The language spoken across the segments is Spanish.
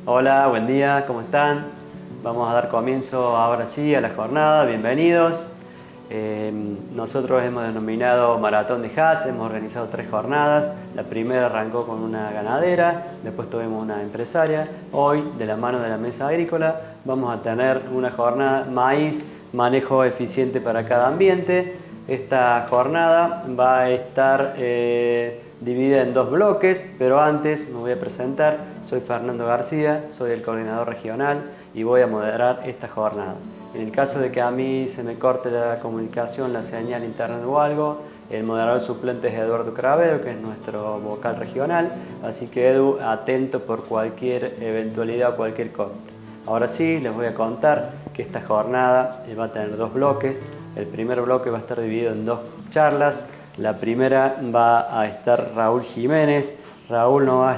Hola, buen día, ¿cómo están? Vamos a dar comienzo ahora sí a la jornada, bienvenidos. Nosotros hemos denominado Maratón de Hass, hemos organizado 3 jornadas. La primera arrancó con una ganadera, después tuvimos una empresaria. Hoy, de la mano de la Mesa Agrícola, vamos a tener una jornada maíz, manejo eficiente para cada ambiente. Esta jornada va a estar dividida en 2 bloques, pero antes me voy a presentar. Soy Fernando García, soy el coordinador regional y voy a moderar esta jornada. En el caso de que a mí se me corte la comunicación, la señal internet o algo, el moderador suplente es Eduardo Cravero, que es nuestro vocal regional, así que Edu, atento por cualquier eventualidad o cualquier corte. Ahora sí, les voy a contar que esta jornada va a tener 2 bloques. El primer bloque va a estar dividido en 2 charlas. La primera va a estar Raúl Jiménez. Raúl nos va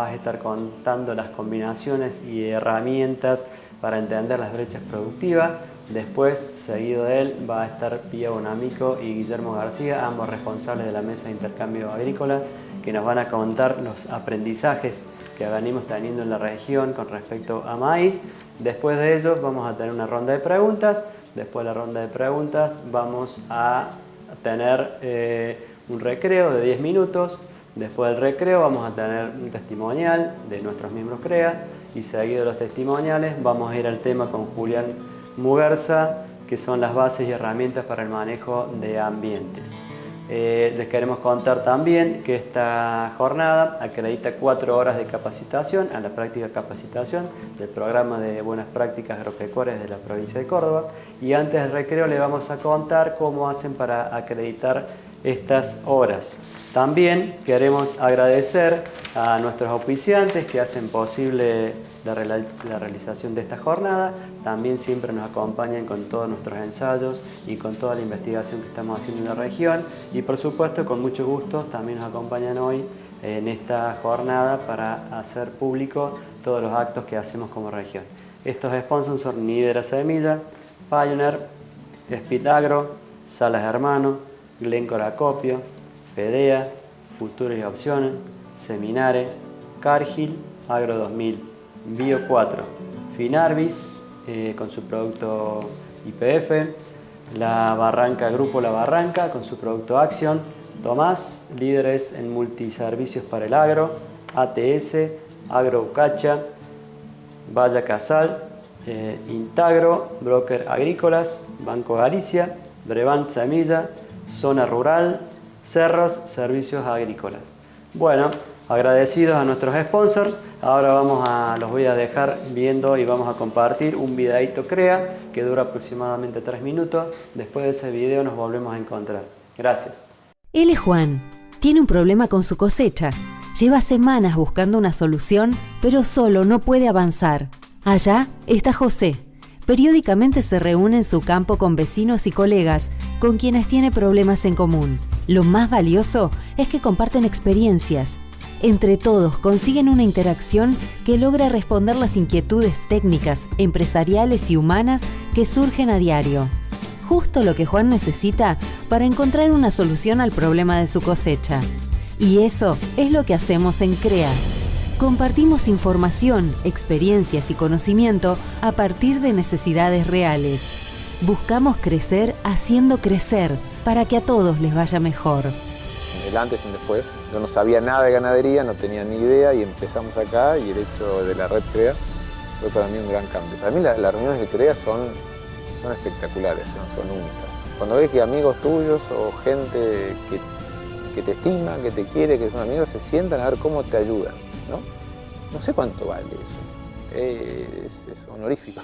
a estar contando las combinaciones y herramientas para entender las brechas productivas. Después, seguido de él, va a estar Pía Bonamico y Guillermo García, ambos responsables de la Mesa de Intercambio Agrícola, que nos van a contar los aprendizajes que venimos teniendo en la región con respecto a maíz. Después de ellos vamos a tener una ronda de preguntas. Después de la ronda de preguntas vamos a tener un recreo de 10 minutos. Después del recreo vamos a tener un testimonial de nuestros miembros CREA y seguido de los testimoniales vamos a ir al tema con Julián Muguerza, que son las bases y herramientas para el manejo de ambientes. Les queremos contar también que esta jornada acredita 4 horas de capacitación a la práctica capacitación del programa de buenas prácticas agropecuarias de la provincia de Córdoba, y antes del recreo les vamos a contar cómo hacen para acreditar estas horas. También queremos agradecer a nuestros auspiciantes que hacen posible la realización de esta jornada. También siempre nos acompañan con todos nuestros ensayos y con toda la investigación que estamos haciendo en la región. Y por supuesto, con mucho gusto, también nos acompañan hoy en esta jornada para hacer público todos los actos que hacemos como región. Estos sponsors son Nidera Semilla, Pioneer, Speed Agro, Salas Hermano, Glencore Acopio, Fedea, Futuro y Opciones, Seminare, Cargill, Agro 2000, Bio 4, Finarbis con su producto YPF, La Barranca, Grupo La Barranca con su producto Action, Tomás, líderes en multiservicios para el agro, ATS, Agro Ucacha, Valla Casal, Intagro, Broker Agrícolas, Banco Galicia, Brevant Semilla, Zona Rural, Cerros, Servicios Agrícolas. Bueno, agradecidos a nuestros sponsors, ahora los voy a dejar viendo y vamos a compartir un videíto CREA que dura aproximadamente 3 minutos. Después de ese video nos volvemos a encontrar. Gracias. Él es Juan. Tiene un problema con su cosecha. Lleva semanas buscando una solución, pero solo no puede avanzar. Allá está José. Periódicamente se reúne en su campo con vecinos y colegas con quienes tiene problemas en común. Lo más valioso es que comparten experiencias. Entre todos consiguen una interacción que logra responder las inquietudes técnicas, empresariales y humanas que surgen a diario. Justo lo que Juan necesita para encontrar una solución al problema de su cosecha. Y eso es lo que hacemos en CREA. Compartimos información, experiencias y conocimiento a partir de necesidades reales. Buscamos crecer haciendo crecer para que a todos les vaya mejor. El antes y el después. Yo no sabía nada de ganadería, no tenía ni idea y empezamos acá y el hecho de la red CREA fue para mí un gran cambio. Para mí las reuniones de CREA son espectaculares, son únicas. Cuando ves que amigos tuyos o gente que te estima, que te quiere, que son amigos, se sientan a ver cómo te ayudan, ¿no? No sé cuánto vale eso. Es honorífico.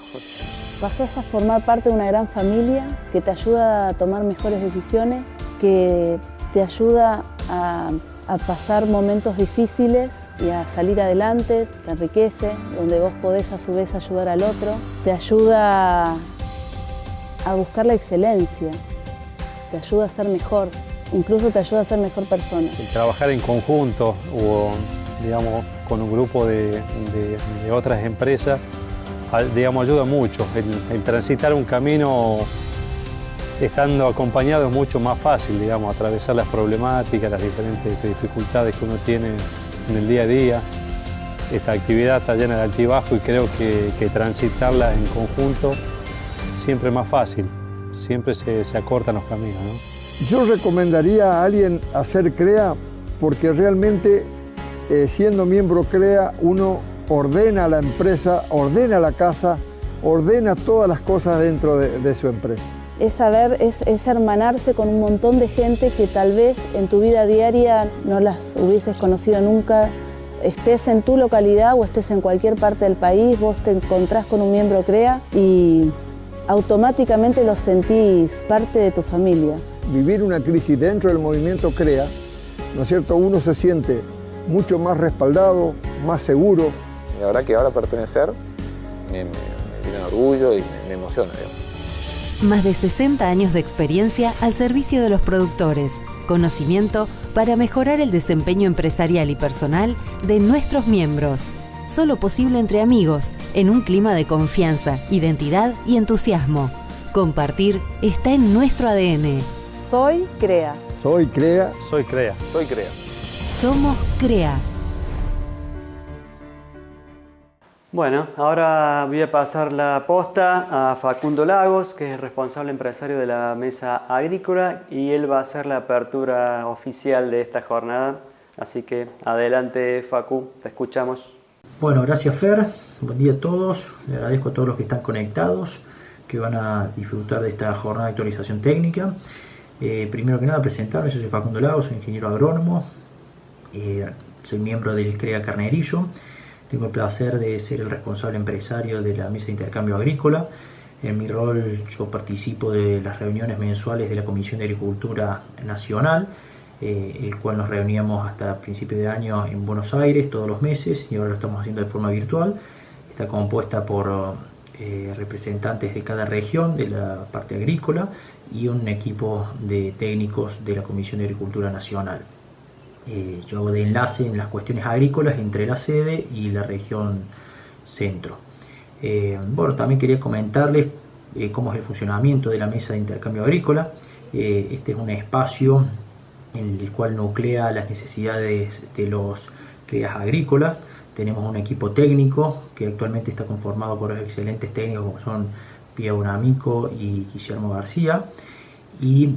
Pasás a formar parte de una gran familia que te ayuda a tomar mejores decisiones, que te ayuda a pasar momentos difíciles y a salir adelante, te enriquece, donde vos podés a su vez ayudar al otro, te ayuda a buscar la excelencia, te ayuda a ser mejor, incluso te ayuda a ser mejor persona. El trabajar en conjunto o, digamos, con un grupo de otras empresas, digamos, ayuda mucho. El transitar un camino estando acompañado es mucho más fácil, digamos, atravesar las problemáticas, las diferentes dificultades que uno tiene en el día a día. esta actividad está llena de altibajos y creo que transitarla en conjunto siempre es más fácil, siempre se acortan los caminos, ¿no? Yo recomendaría a alguien hacer CREA porque realmente siendo miembro CREA uno ordena la empresa, ordena la casa, ordena todas las cosas dentro de su empresa. Es saber, es hermanarse con un montón de gente que tal vez en tu vida diaria no las hubieses conocido nunca. Estés en tu localidad o estés en cualquier parte del país, vos te encontrás con un miembro CREA y automáticamente lo sentís parte de tu familia. Vivir una crisis dentro del movimiento CREA, ¿no es cierto? Uno se siente mucho más respaldado, más seguro. Y la verdad que ahora pertenecer me llena de orgullo y me emociona, digamos. Más de 60 años de experiencia al servicio de los productores. Conocimiento para mejorar el desempeño empresarial y personal de nuestros miembros. Solo posible entre amigos, en un clima de confianza, identidad y entusiasmo. Compartir está en nuestro ADN. Soy CREA. Soy CREA. Soy CREA. Soy CREA. Somos CREA. Bueno, ahora voy a pasar la posta a Facundo Lagos, que es el responsable empresario de la Mesa Agrícola, y él va a hacer la apertura oficial de esta jornada. Así que adelante, Facu, te escuchamos. Bueno, gracias Fer, buen día a todos, le agradezco a todos los que están conectados, que van a disfrutar de esta jornada de actualización técnica. Primero que nada presentarme, yo soy Facundo Lagos, soy ingeniero agrónomo, soy miembro del CREA Carnerillo. Tengo el placer de ser el responsable empresario de la Mesa de Intercambio Agrícola. En mi rol yo participo de las reuniones mensuales de la Comisión de Agricultura Nacional, el cual nos reuníamos hasta principios de año en Buenos Aires todos los meses y ahora lo estamos haciendo de forma virtual. Está compuesta por representantes de cada región de la parte agrícola y un equipo de técnicos de la Comisión de Agricultura Nacional. Yo hago de enlace en las cuestiones agrícolas entre la sede y la región centro. Bueno, también quería comentarles cómo es el funcionamiento de la Mesa de Intercambio Agrícola. Este es un espacio en el cual nuclea las necesidades de los CREAs agrícolas. Tenemos un equipo técnico que actualmente está conformado por excelentes técnicos como son Pia Bonamico y Guillermo García. Y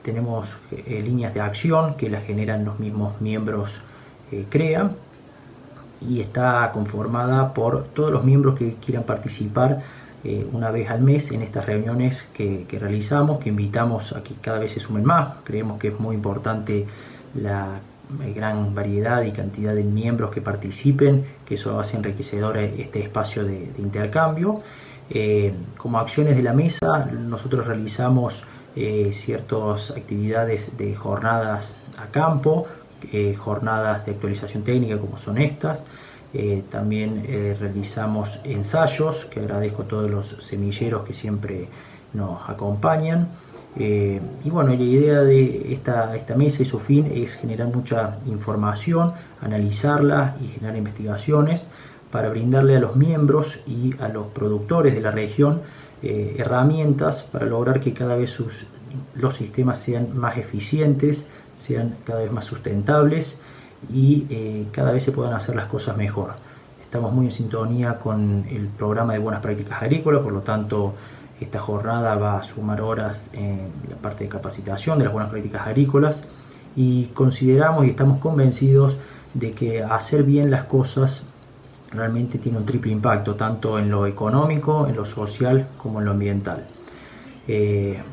tenemos líneas de acción que las generan los mismos miembros CREA y está conformada por todos los miembros que quieran participar una vez al mes en estas reuniones que realizamos, que invitamos a que cada vez se sumen más. Creemos que es muy importante la gran variedad y cantidad de miembros que participen, que eso hace enriquecedor este espacio de intercambio. Como acciones de la mesa, nosotros realizamos ciertas actividades de jornadas a campo, jornadas de actualización técnica como son estas. También realizamos ensayos, que agradezco a todos los semilleros que siempre nos acompañan. Y bueno, la idea de esta mesa y su fin es generar mucha información, analizarla y generar investigaciones para brindarle a los miembros y a los productores de la región herramientas para lograr que cada vez los sistemas sean más eficientes, sean cada vez más sustentables y cada vez se puedan hacer las cosas mejor. Estamos muy en sintonía con el programa de buenas prácticas agrícolas, por lo tanto esta jornada va a sumar horas en la parte de capacitación de las buenas prácticas agrícolas y consideramos y estamos convencidos de que hacer bien las cosas realmente tiene un triple impacto, tanto en lo económico, en lo social como en lo ambiental.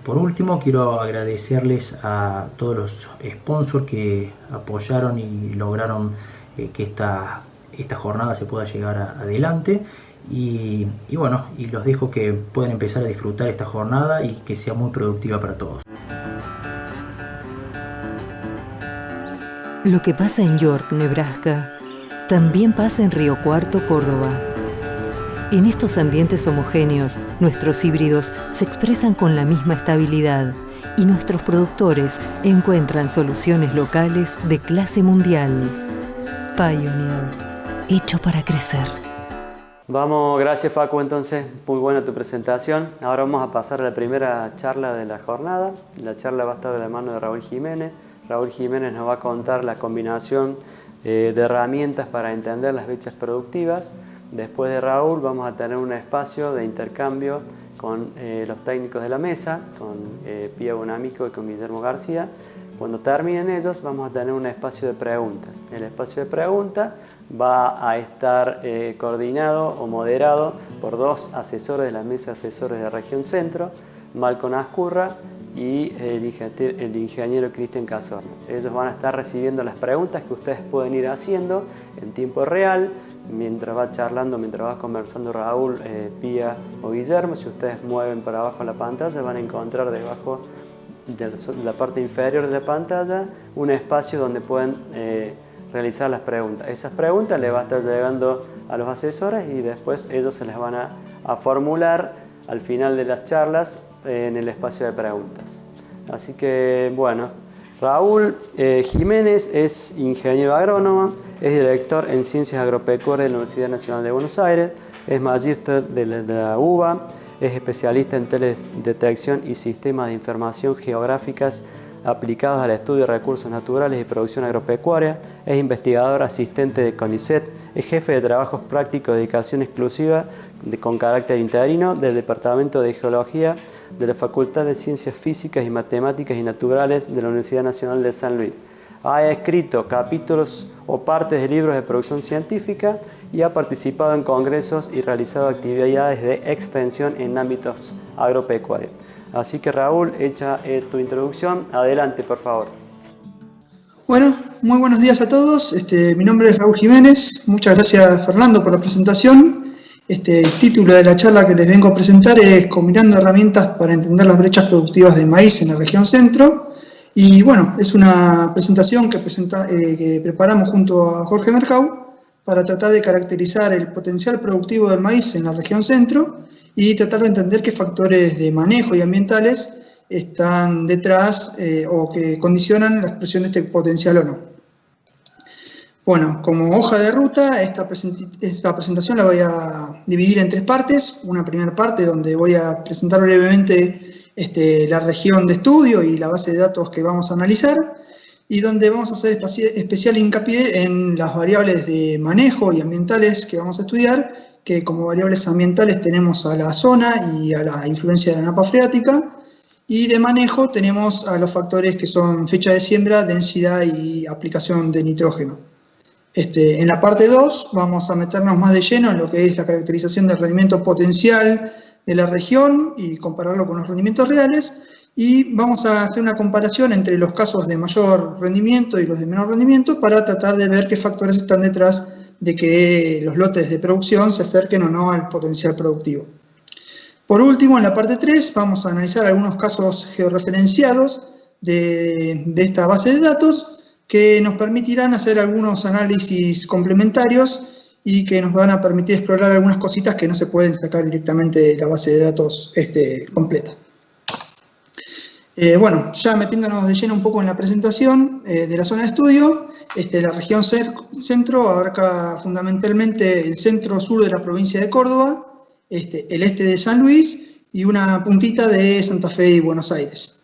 Por último, quiero agradecerles a todos los sponsors que apoyaron y lograron que esta jornada se pueda llegar adelante. Y bueno, y los dejo que puedan empezar a disfrutar esta jornada y que sea muy productiva para todos. Lo que pasa en York, Nebraska, también pasa en Río Cuarto, Córdoba. En estos ambientes homogéneos, nuestros híbridos se expresan con la misma estabilidad y nuestros productores encuentran soluciones locales de clase mundial. Pioneer, hecho para crecer. Vamos, gracias Facu, entonces, muy buena tu presentación. Ahora vamos a pasar a la primera charla de la jornada. La charla va a estar de la mano de Raúl Jiménez. Raúl Jiménez nos va a contar la combinación de herramientas para entender las brechas productivas. Después de Raúl vamos a tener un espacio de intercambio con los técnicos de la mesa, con Pía Bonamico y con Guillermo García. Cuando terminen ellos vamos a tener un espacio de preguntas. El espacio de preguntas va a estar coordinado o moderado por 2 asesores de la mesa de asesores de Región Centro, Malcolm Ascurra y el ingeniero Cristian Cazorno. Ellos van a estar recibiendo las preguntas que ustedes pueden ir haciendo en tiempo real, mientras va charlando, mientras va conversando Raúl, Pía o Guillermo. Si ustedes mueven para abajo la pantalla, van a encontrar debajo de la parte inferior de la pantalla un espacio donde pueden realizar las preguntas. Esas preguntas les va a estar llegando a los asesores y después ellos se las van a formular al final de las charlas en el espacio de preguntas. Así que bueno, Raúl Jiménez es ingeniero agrónomo, es director en Ciencias Agropecuarias de la Universidad Nacional de Buenos Aires, es magíster de la UBA, es especialista en teledetección y sistemas de información geográficas aplicados al estudio de recursos naturales y producción agropecuaria, es investigador asistente de CONICET, es jefe de trabajos prácticos de dedicación exclusiva con carácter interino del Departamento de Geología de la Facultad de Ciencias Físicas y Matemáticas y Naturales de la Universidad Nacional de San Luis. Ha escrito capítulos o partes de libros de producción científica y ha participado en congresos y realizado actividades de extensión en ámbitos agropecuarios. Así que Raúl, echa tu introducción. Adelante, por favor. Bueno, muy buenos días a todos. Mi nombre es Raúl Jiménez. Muchas gracias, Fernando, por la presentación. El título de la charla que les vengo a presentar es Combinando herramientas para entender las brechas productivas de maíz en la región centro. Y bueno, es una presentación que preparamos junto a Jorge Merjau para tratar de caracterizar el potencial productivo del maíz en la región centro y tratar de entender qué factores de manejo y ambientales están detrás o que condicionan la expresión de este potencial o no. Bueno, como hoja de ruta, esta presentación la voy a dividir en 3 partes. Una primera parte donde voy a presentar brevemente la región de estudio y la base de datos que vamos a analizar, y donde vamos a hacer especial hincapié en las variables de manejo y ambientales que vamos a estudiar, que como variables ambientales tenemos a la zona y a la influencia de la napa freática, y de manejo tenemos a los factores que son fecha de siembra, densidad y aplicación de nitrógeno. En la parte 2 vamos a meternos más de lleno en lo que es la caracterización del rendimiento potencial de la región y compararlo con los rendimientos reales, y vamos a hacer una comparación entre los casos de mayor rendimiento y los de menor rendimiento para tratar de ver qué factores están detrás de que los lotes de producción se acerquen o no al potencial productivo. Por último, en la parte 3 vamos a analizar algunos casos georreferenciados de esta base de datos que nos permitirán hacer algunos análisis complementarios y que nos van a permitir explorar algunas cositas que no se pueden sacar directamente de la base de datos completa. Bueno, ya metiéndonos de lleno un poco en la presentación de la zona de estudio, la región centro abarca fundamentalmente el centro-sur de la provincia de Córdoba, el este de San Luis y una puntita de Santa Fe y Buenos Aires.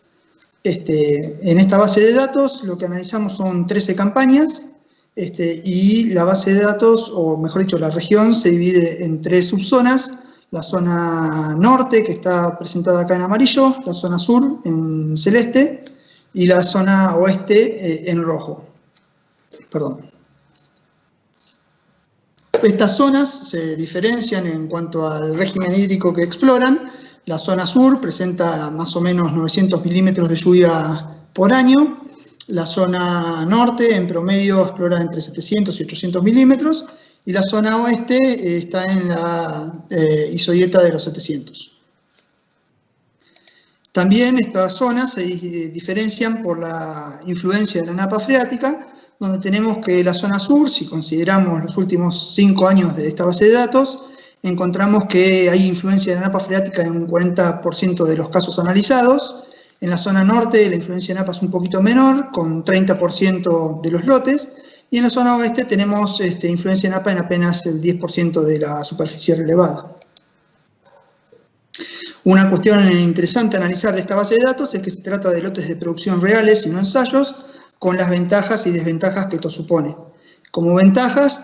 En esta base de datos lo que analizamos son 13 campañas, y la base de datos, o mejor dicho, la región se divide en 3 subzonas: la zona norte, que está presentada acá en amarillo, la zona sur en celeste y la zona oeste en rojo. Perdón. Estas zonas se diferencian en cuanto al régimen hídrico que exploran. La zona sur presenta más o menos 900 milímetros de lluvia por año. La zona norte en promedio explora entre 700 y 800 milímetros. Y la zona oeste está en la isodieta de los 700. También estas zonas se diferencian por la influencia de la napa freática, donde tenemos que la zona sur, si consideramos los últimos 5 años de esta base de datos, encontramos que hay influencia de la napa freática en un 40% de los casos analizados. En la zona norte la influencia de napa es un poquito menor, con 30% de los lotes. Y en la zona oeste tenemos influencia de napa en apenas el 10% de la superficie relevada. Una cuestión interesante a analizar de esta base de datos es que se trata de lotes de producción reales y no ensayos, con las ventajas y desventajas que esto supone. Como ventajas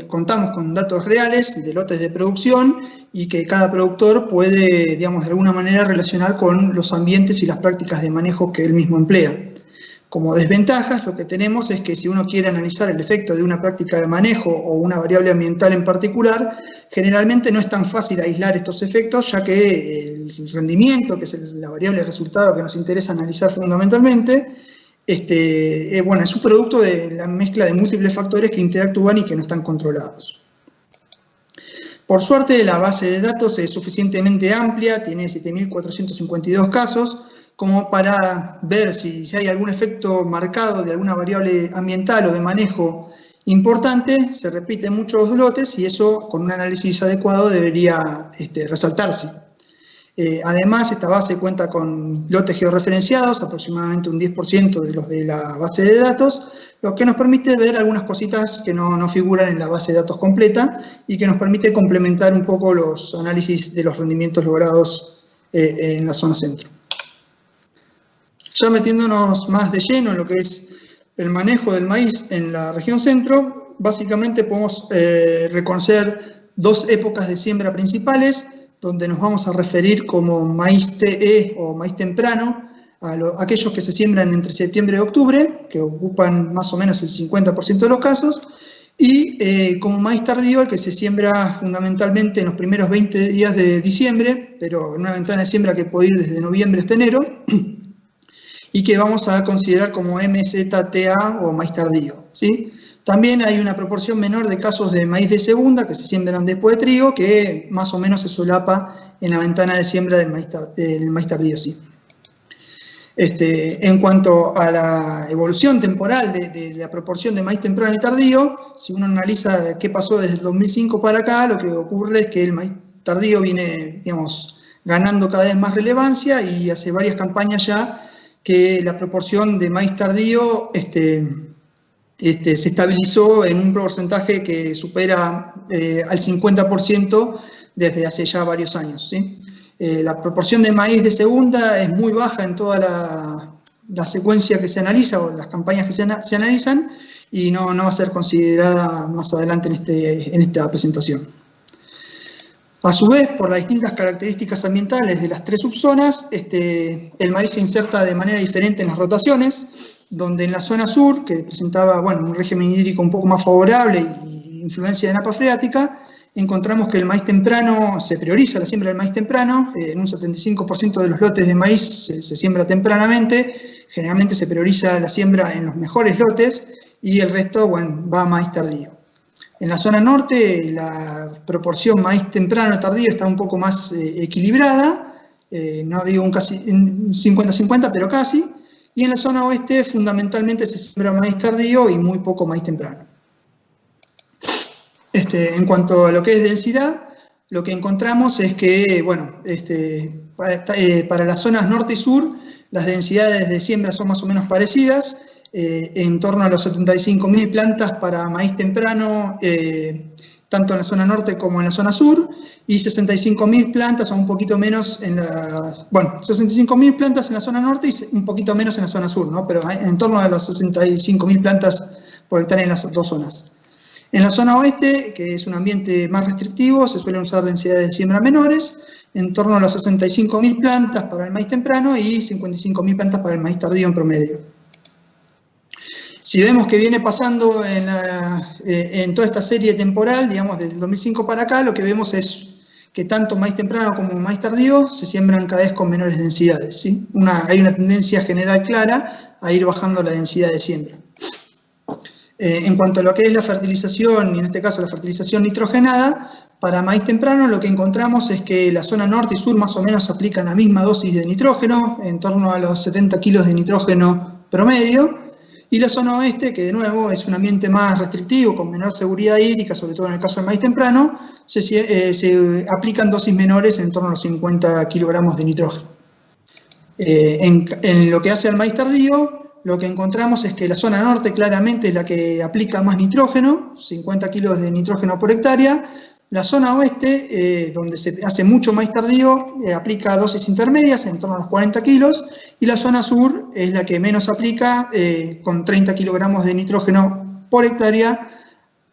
contamos con datos reales de lotes de producción y que cada productor puede, digamos, de alguna manera relacionar con los ambientes y las prácticas de manejo que él mismo emplea. Como desventajas, lo que tenemos es que si uno quiere analizar el efecto de una práctica de manejo o una variable ambiental en particular, generalmente no es tan fácil aislar estos efectos, ya que el rendimiento, que es la variable de resultado que nos interesa analizar fundamentalmente, bueno, es un producto de la mezcla de múltiples factores que interactúan y que no están controlados. Por suerte, la base de datos es suficientemente amplia, tiene 7.452 casos, como para ver si hay algún efecto marcado de alguna variable ambiental o de manejo importante. Se repiten muchos lotes y eso, con un análisis adecuado, debería resaltarse. Además, esta base cuenta con lotes georreferenciados, aproximadamente un 10% de los de la base de datos, lo que nos permite ver algunas cositas que no figuran en la base de datos completa y que nos permite complementar un poco los análisis de los rendimientos logrados en la zona centro. Ya metiéndonos más de lleno en lo que es el manejo del maíz en la región centro, básicamente podemos reconocer dos épocas de siembra principales, donde nos vamos a referir como maíz TE o maíz temprano, a aquellos que se siembran entre septiembre y octubre, que ocupan más o menos el 50% de los casos, y como maíz tardío, el que se siembra fundamentalmente en los primeros 20 días de diciembre, pero en una ventana de siembra que puede ir desde noviembre hasta enero, y que vamos a considerar como MZTA o maíz tardío, ¿sí? También hay una proporción menor de casos de maíz de segunda que se siembran después de trigo, que más o menos se solapa en la ventana de siembra del maíz tardío, sí. En cuanto a la evolución temporal de la proporción de maíz temprano y tardío, si uno analiza qué pasó desde el 2005 para acá, lo que ocurre es que el maíz tardío viene, digamos, ganando cada vez más relevancia y hace varias campañas ya que la proporción de maíz tardío se estabilizó en un porcentaje que supera al 50% desde hace ya varios años, ¿sí? La proporción de maíz de segunda es muy baja en toda la secuencia que se analiza o las campañas que se analizan y no va a ser considerada más adelante en esta presentación. A su vez, por las distintas características ambientales de las tres subzonas, el maíz se inserta de manera diferente en las rotaciones, donde en la zona sur, que presentaba un régimen hídrico un poco más favorable y influencia de napa freática, encontramos que el maíz temprano, se prioriza la siembra del maíz temprano, en un 75% de los lotes de maíz se siembra tempranamente, generalmente se prioriza la siembra en los mejores lotes y el resto va a maíz tardío. En la zona norte la proporción maíz temprano-tardío está un poco más equilibrada, no digo un casi 50-50, pero casi, y en la zona oeste fundamentalmente se siembra maíz tardío y muy poco maíz temprano. En cuanto a lo que es densidad, lo que encontramos es que, para las zonas norte y sur, las densidades de siembra son más o menos parecidas, en torno a los 75.000 plantas para maíz temprano, tanto en la zona norte como en la zona sur, y 65.000 plantas o un poquito menos 65.000 plantas en la zona norte y un poquito menos en la zona sur, ¿no? Pero en torno a las 65.000 plantas por hectárea en las dos zonas. En la zona oeste, que es un ambiente más restrictivo, se suelen usar densidades de siembra menores, en torno a las 65.000 plantas para el maíz temprano y 55.000 plantas para el maíz tardío en promedio. Si vemos que viene pasando en toda esta serie temporal, digamos desde el 2005 para acá, lo que vemos es que tanto maíz temprano como maíz tardío se siembran cada vez con menores densidades, ¿sí? Hay una tendencia general clara a ir bajando la densidad de siembra. En cuanto a lo que es la fertilización, y en este caso la fertilización nitrogenada, para maíz temprano lo que encontramos es que la zona norte y sur más o menos aplican la misma dosis de nitrógeno, en torno a los 70 kilos de nitrógeno promedio, y la zona oeste, que de nuevo es un ambiente más restrictivo, con menor seguridad hídrica, sobre todo en el caso del maíz temprano, se aplican dosis menores en torno a los 50 kilogramos de nitrógeno. En lo que hace al maíz tardío, lo que encontramos es que la zona norte claramente es la que aplica más nitrógeno, 50 kilos de nitrógeno por hectárea. La zona oeste, donde se hace mucho maíz tardío, aplica dosis intermedias, en torno a los 40 kilos, y la zona sur es la que menos aplica, con 30 kilogramos de nitrógeno por hectárea,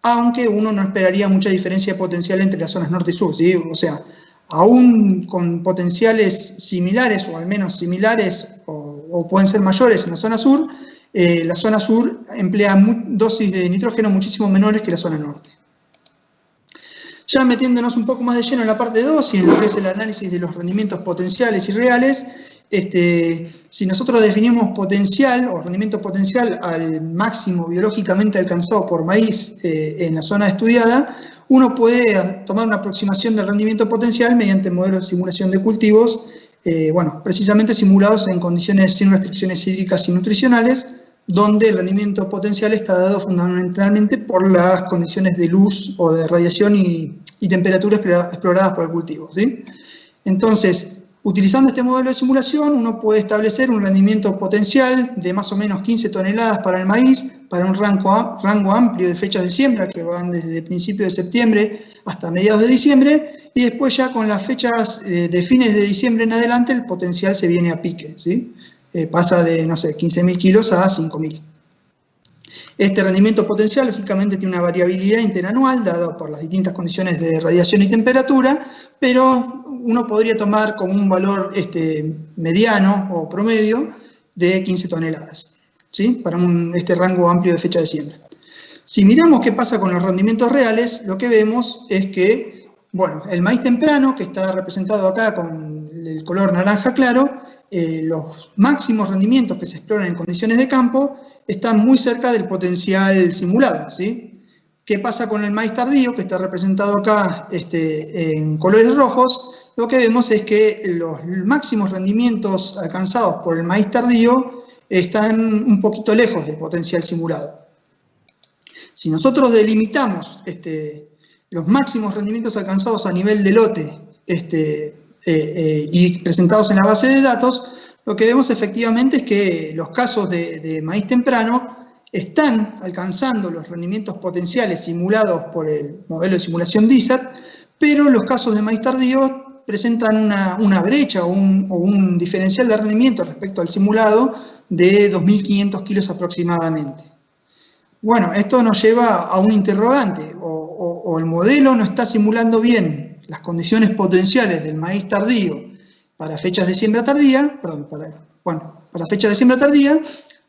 aunque uno no esperaría mucha diferencia potencial entre las zonas norte y sur, ¿sí? O sea, aún con potenciales similares, o al menos similares, o pueden ser mayores en la zona sur emplea dosis de nitrógeno muchísimo menores que la zona norte. Ya metiéndonos un poco más de lleno en la parte 2 y en lo que es el análisis de los rendimientos potenciales y reales, si nosotros definimos potencial o rendimiento potencial al máximo biológicamente alcanzado por maíz en la zona estudiada, uno puede tomar una aproximación del rendimiento potencial mediante modelos de simulación de cultivos, precisamente simulados en condiciones sin restricciones hídricas y nutricionales, donde el rendimiento potencial está dado fundamentalmente por las condiciones de luz o de radiación y temperatura exploradas por el cultivo, ¿sí? Entonces, utilizando este modelo de simulación, uno puede establecer un rendimiento potencial de más o menos 15 toneladas para el maíz, para un rango amplio de fechas de siembra, que van desde principios de septiembre hasta mediados de diciembre, y después ya con las fechas de fines de diciembre en adelante, el potencial se viene a pique, ¿sí? Pasa de, 15.000 kilos a 5.000. Este rendimiento potencial, lógicamente, tiene una variabilidad interanual, dada por las distintas condiciones de radiación y temperatura, pero uno podría tomar como un valor mediano o promedio de 15 toneladas, ¿sí? Para este rango amplio de fecha de siembra. Si miramos qué pasa con los rendimientos reales, lo que vemos es que, el maíz temprano, que está representado acá con el color naranja claro, los máximos rendimientos que se exploran en condiciones de campo están muy cerca del potencial simulado, ¿sí? ¿Qué pasa con el maíz tardío, que está representado acá en colores rojos? Lo que vemos es que los máximos rendimientos alcanzados por el maíz tardío están un poquito lejos del potencial simulado. Si nosotros delimitamos los máximos rendimientos alcanzados a nivel de lote y presentados en la base de datos, lo que vemos efectivamente es que los casos de maíz temprano están alcanzando los rendimientos potenciales simulados por el modelo de simulación DISAT, pero los casos de maíz tardío presentan una brecha o un diferencial de rendimiento respecto al simulado de 2.500 kilos aproximadamente. Bueno, esto nos lleva a un interrogante, o el modelo no está simulando bien las condiciones potenciales del maíz tardío para fechas de siembra tardía, para fechas de siembra tardía,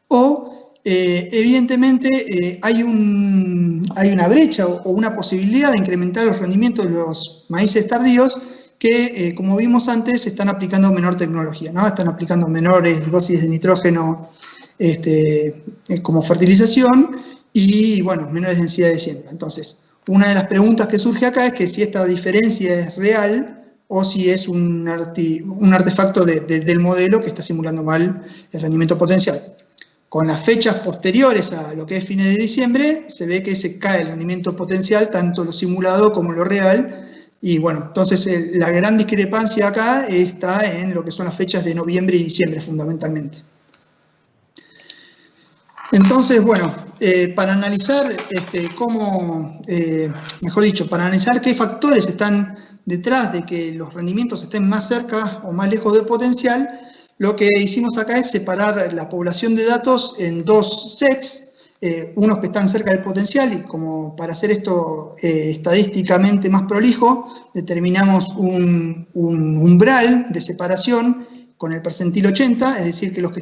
o evidentemente hay una brecha o una posibilidad de incrementar los rendimientos de los maíces tardíos que, como vimos antes, están aplicando menor tecnología, ¿no? Están aplicando menores dosis de nitrógeno como fertilización y, menores densidades de siembra. Entonces, una de las preguntas que surge acá es que si esta diferencia es real o si es un artefacto del modelo que está simulando mal el rendimiento potencial. Con las fechas posteriores a lo que es fines de diciembre, se ve que se cae el rendimiento potencial, tanto lo simulado como lo real, y entonces la gran discrepancia acá está en lo que son las fechas de noviembre y diciembre fundamentalmente. Entonces, para analizar para analizar qué factores están detrás de que los rendimientos estén más cerca o más lejos del potencial, lo que hicimos acá es separar la población de datos en dos sets, unos que están cerca del potencial, y como para hacer esto estadísticamente más prolijo, determinamos un umbral de separación con el percentil 80, es decir, que los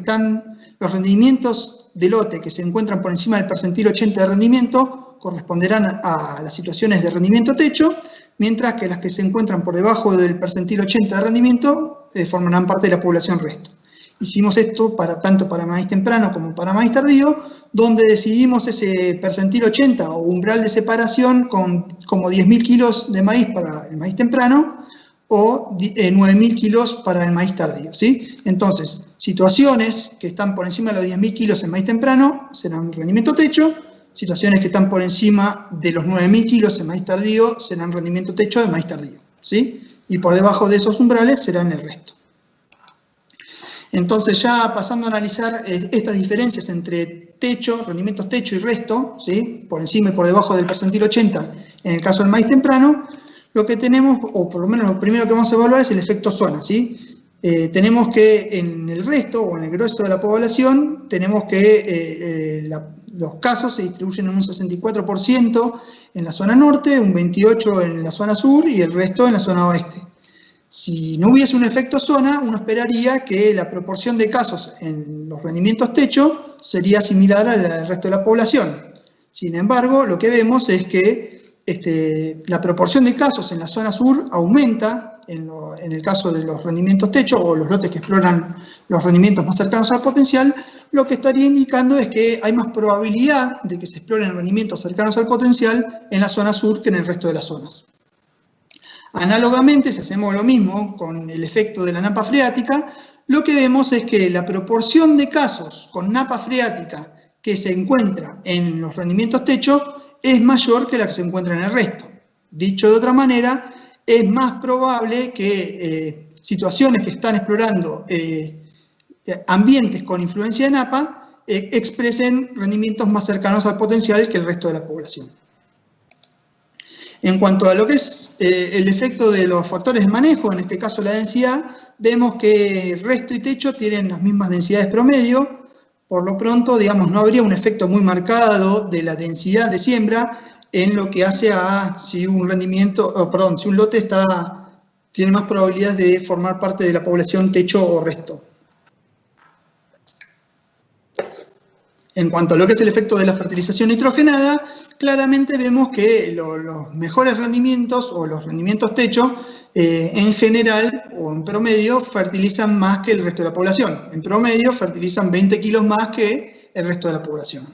rendimientos de lote que se encuentran por encima del percentil 80 de rendimiento corresponderán a las situaciones de rendimiento techo, mientras que las que se encuentran por debajo del percentil 80 de rendimiento formarán parte de la población resto. Hicimos esto tanto para maíz temprano como para maíz tardío, donde decidimos ese percentil 80 o umbral de separación como 10.000 kilos de maíz para el maíz temprano o 9.000 kilos para el maíz tardío, ¿sí? Entonces, situaciones que están por encima de los 10.000 kilos en maíz temprano serán rendimiento techo, situaciones que están por encima de los 9.000 kilos en maíz tardío serán rendimiento techo de maíz tardío, ¿sí? Y por debajo de esos umbrales serán el resto. Entonces, ya pasando a analizar estas diferencias entre rendimientos techo y resto, ¿sí? Por encima y por debajo del percentil 80 en el caso del maíz temprano, lo que tenemos, o por lo menos lo primero que vamos a evaluar es el efecto zona, ¿sí? tenemos que en el resto, o en el grueso de la población, tenemos que los casos se distribuyen en un 64% en la zona norte, un 28% en la zona sur y el resto en la zona oeste. Si no hubiese un efecto zona, uno esperaría que la proporción de casos en los rendimientos techo sería similar a la del resto de la población. Sin embargo, lo que vemos es que la proporción de casos en la zona sur aumenta en el caso de los rendimientos techo o los lotes que exploran los rendimientos más cercanos al potencial, lo que estaría indicando es que hay más probabilidad de que se exploren rendimientos cercanos al potencial en la zona sur que en el resto de las zonas. Análogamente, si hacemos lo mismo con el efecto de la napa freática, lo que vemos es que la proporción de casos con napa freática que se encuentra en los rendimientos techo es mayor que la que se encuentra en el resto. Dicho de otra manera, es más probable que situaciones que están explorando ambientes con influencia de napa expresen rendimientos más cercanos al potencial que el resto de la población. En cuanto a lo que es el efecto de los factores de manejo, en este caso la densidad, vemos que resto y techo tienen las mismas densidades promedio. Por lo pronto, digamos, no habría un efecto muy marcado de la densidad de siembra en lo que hace a si un si un lote tiene más probabilidades de formar parte de la población techo o resto. En cuanto a lo que es el efecto de la fertilización nitrogenada, claramente vemos que los mejores rendimientos o los rendimientos techo en general o en promedio fertilizan más que el resto de la población. En promedio fertilizan 20 kilos más que el resto de la población.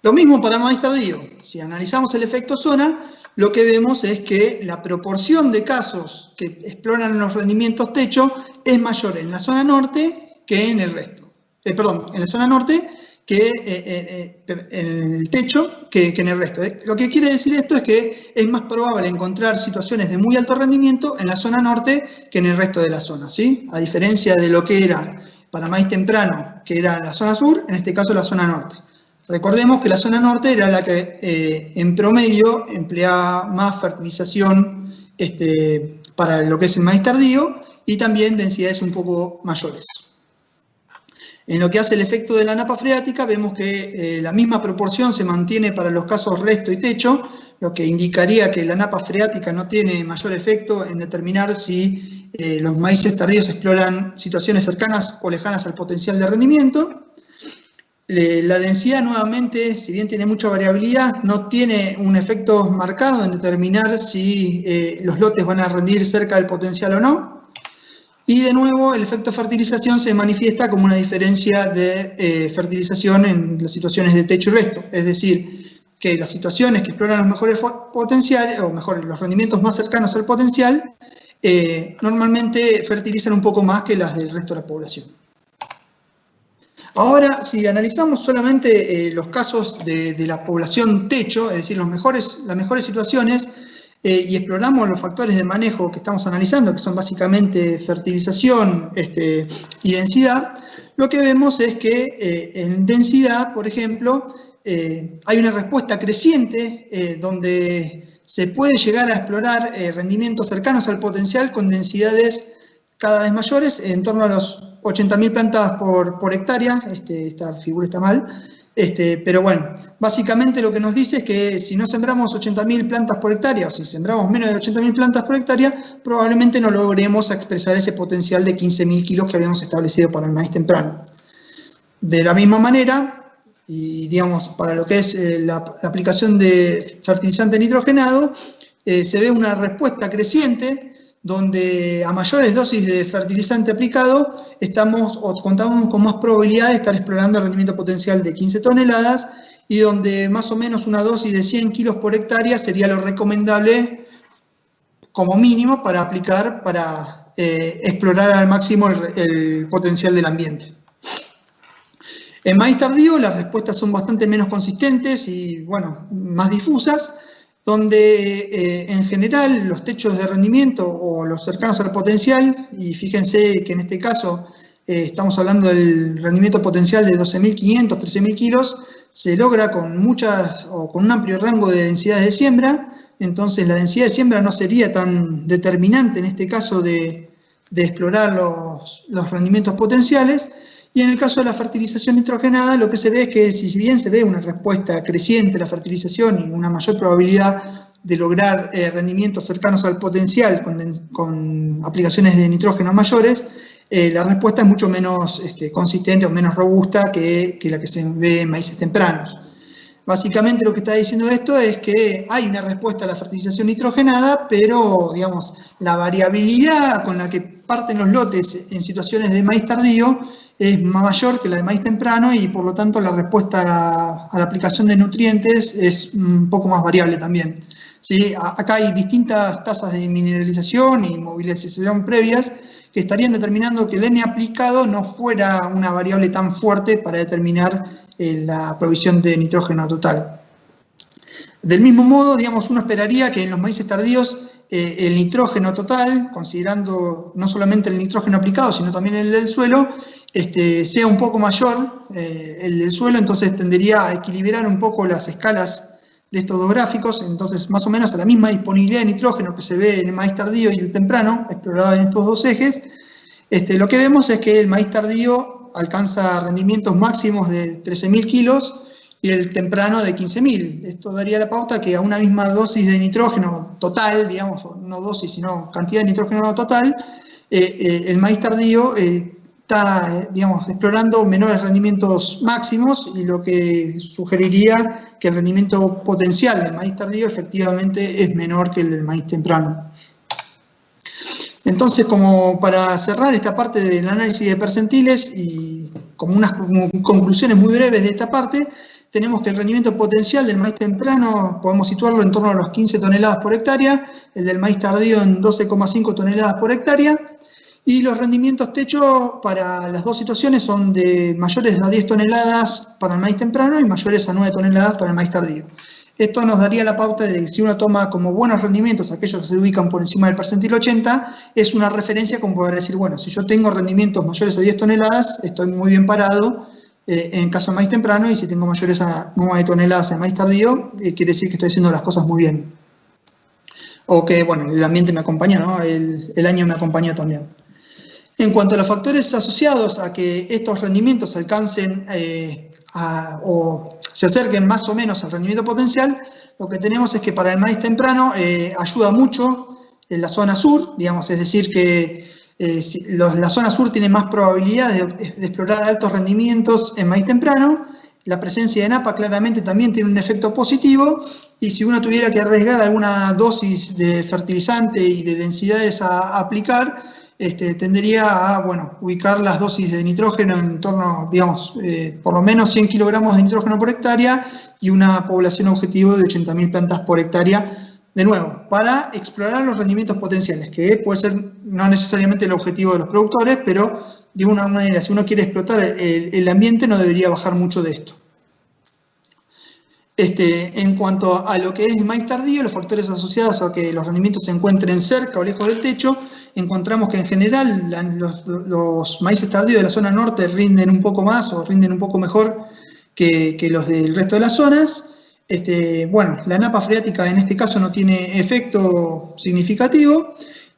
Lo mismo para maíz tardío. Si analizamos el efecto zona, lo que vemos es que la proporción de casos que exploran los rendimientos techo es mayor en la zona norte que en el resto. En la zona norte que en el techo que en el resto. Lo que quiere decir esto es que es más probable encontrar situaciones de muy alto rendimiento en la zona norte que en el resto de la zona, ¿sí? A diferencia de lo que era para maíz temprano, que era la zona sur, en este caso la zona norte. Recordemos que la zona norte era la que en promedio empleaba más fertilización para lo que es el maíz tardío y también densidades un poco mayores. En lo que hace el efecto de la napa freática, vemos que la misma proporción se mantiene para los casos resto y techo, lo que indicaría que la napa freática no tiene mayor efecto en determinar si los maíces tardíos exploran situaciones cercanas o lejanas al potencial de rendimiento. La densidad, nuevamente, si bien tiene mucha variabilidad, no tiene un efecto marcado en determinar si los lotes van a rendir cerca del potencial o no. Y de nuevo, el efecto fertilización se manifiesta como una diferencia de fertilización en las situaciones de techo y resto. Es decir, que las situaciones que exploran los mejores potenciales, o mejor, los rendimientos más cercanos al potencial, normalmente fertilizan un poco más que las del resto de la población. Ahora, si analizamos solamente los casos de la población techo, es decir, las mejores situaciones, y exploramos los factores de manejo que estamos analizando, que son básicamente fertilización y densidad, lo que vemos es que en densidad, por ejemplo, hay una respuesta creciente donde se puede llegar a explorar rendimientos cercanos al potencial con densidades cada vez mayores, en torno a los 80.000 plantas por hectárea. Esta figura está mal. Pero bueno, básicamente lo que nos dice es que si no sembramos 80.000 plantas por hectárea, o si sembramos menos de 80.000 plantas por hectárea, probablemente no logremos expresar ese potencial de 15.000 kilos que habíamos establecido para el maíz temprano. De la misma manera, y digamos, para lo que es la aplicación de fertilizante nitrogenado, se ve una respuesta creciente donde a mayores dosis de fertilizante aplicado contamos con más probabilidad de estar explorando el rendimiento potencial de 15 toneladas y donde más o menos una dosis de 100 kilos por hectárea sería lo recomendable como mínimo para aplicar para explorar al máximo el potencial del ambiente. En maíz tardío las respuestas son bastante menos consistentes y bueno, más difusas, donde en general los techos de rendimiento o los cercanos al potencial, y fíjense que en este caso estamos hablando del rendimiento potencial de 12.500, 13.000 kilos, se logra con un amplio rango de densidades de siembra. Entonces la densidad de siembra no sería tan determinante en este caso de de explorar los rendimientos potenciales. Y en el caso de la fertilización nitrogenada, lo que se ve es que si bien se ve una respuesta creciente a la fertilización y una mayor probabilidad de lograr rendimientos cercanos al potencial con aplicaciones de nitrógeno mayores, la respuesta es mucho menos consistente o menos robusta que la que se ve en maíces tempranos. Básicamente lo que está diciendo esto es que hay una respuesta a la fertilización nitrogenada, pero digamos, la variabilidad con la que parten los lotes en situaciones de maíz tardío es mayor que la de maíz temprano y por lo tanto la respuesta a la aplicación de nutrientes es un poco más variable también. ¿Sí? Acá hay distintas tasas de mineralización y mobilización previas que estarían determinando que el N aplicado no fuera una variable tan fuerte para determinar la provisión de nitrógeno total. Del mismo modo, digamos, uno esperaría que en los maíces tardíos el nitrógeno total, considerando no solamente el nitrógeno aplicado, sino también el del suelo, sea un poco mayor, el del suelo, entonces tendería a equilibrar un poco las escalas de estos dos gráficos, entonces más o menos a la misma disponibilidad de nitrógeno que se ve en el maíz tardío y el temprano, explorado en estos dos ejes, lo que vemos es que el maíz tardío alcanza rendimientos máximos de 13.000 kilos y el temprano de 15.000. Esto daría la pauta que a una misma dosis de nitrógeno total, digamos, no dosis, sino cantidad de nitrógeno total, el maíz tardío está, digamos, explorando menores rendimientos máximos y lo que sugeriría que el rendimiento potencial del maíz tardío efectivamente es menor que el del maíz temprano. Entonces, como para cerrar esta parte del análisis de percentiles y como unas conclusiones muy breves de esta parte, tenemos que el rendimiento potencial del maíz temprano podemos situarlo en torno a los 15 toneladas por hectárea, el del maíz tardío en 12,5 toneladas por hectárea, y los rendimientos techo para las dos situaciones son de mayores a 10 toneladas para el maíz temprano y mayores a 9 toneladas para el maíz tardío. Esto nos daría la pauta de que si uno toma como buenos rendimientos aquellos que se ubican por encima del percentil 80, es una referencia como poder decir, bueno, si yo tengo rendimientos mayores a 10 toneladas, estoy muy bien parado en el caso de maíz temprano, y si tengo mayores a 9 toneladas en maíz tardío, quiere decir que estoy haciendo las cosas muy bien. O que, bueno, el ambiente me acompaña, ¿no? El año me acompaña también. En cuanto a los factores asociados a que estos rendimientos alcancen o se acerquen más o menos al rendimiento potencial, lo que tenemos es que para el maíz temprano ayuda mucho en la zona sur, digamos, es decir que la zona sur tiene más probabilidad de explorar altos rendimientos en maíz temprano. La presencia de napa claramente también tiene un efecto positivo, y si uno tuviera que arriesgar alguna dosis de fertilizante y de densidades a aplicar, tendería a, bueno, ubicar las dosis de nitrógeno en torno, digamos, por lo menos 100 kilogramos de nitrógeno por hectárea y una población objetivo de 80.000 plantas por hectárea, de nuevo, para explorar los rendimientos potenciales, que puede ser no necesariamente el objetivo de los productores, pero de una manera, si uno quiere explotar el ambiente, no debería bajar mucho de esto. En cuanto a lo que es el maíz tardío, los factores asociados a que los rendimientos se encuentren cerca o lejos del techo, encontramos que en general los maíces tardíos de la zona norte rinden un poco más o rinden un poco mejor que los del resto de las zonas. Bueno, la napa freática en este caso no tiene efecto significativo,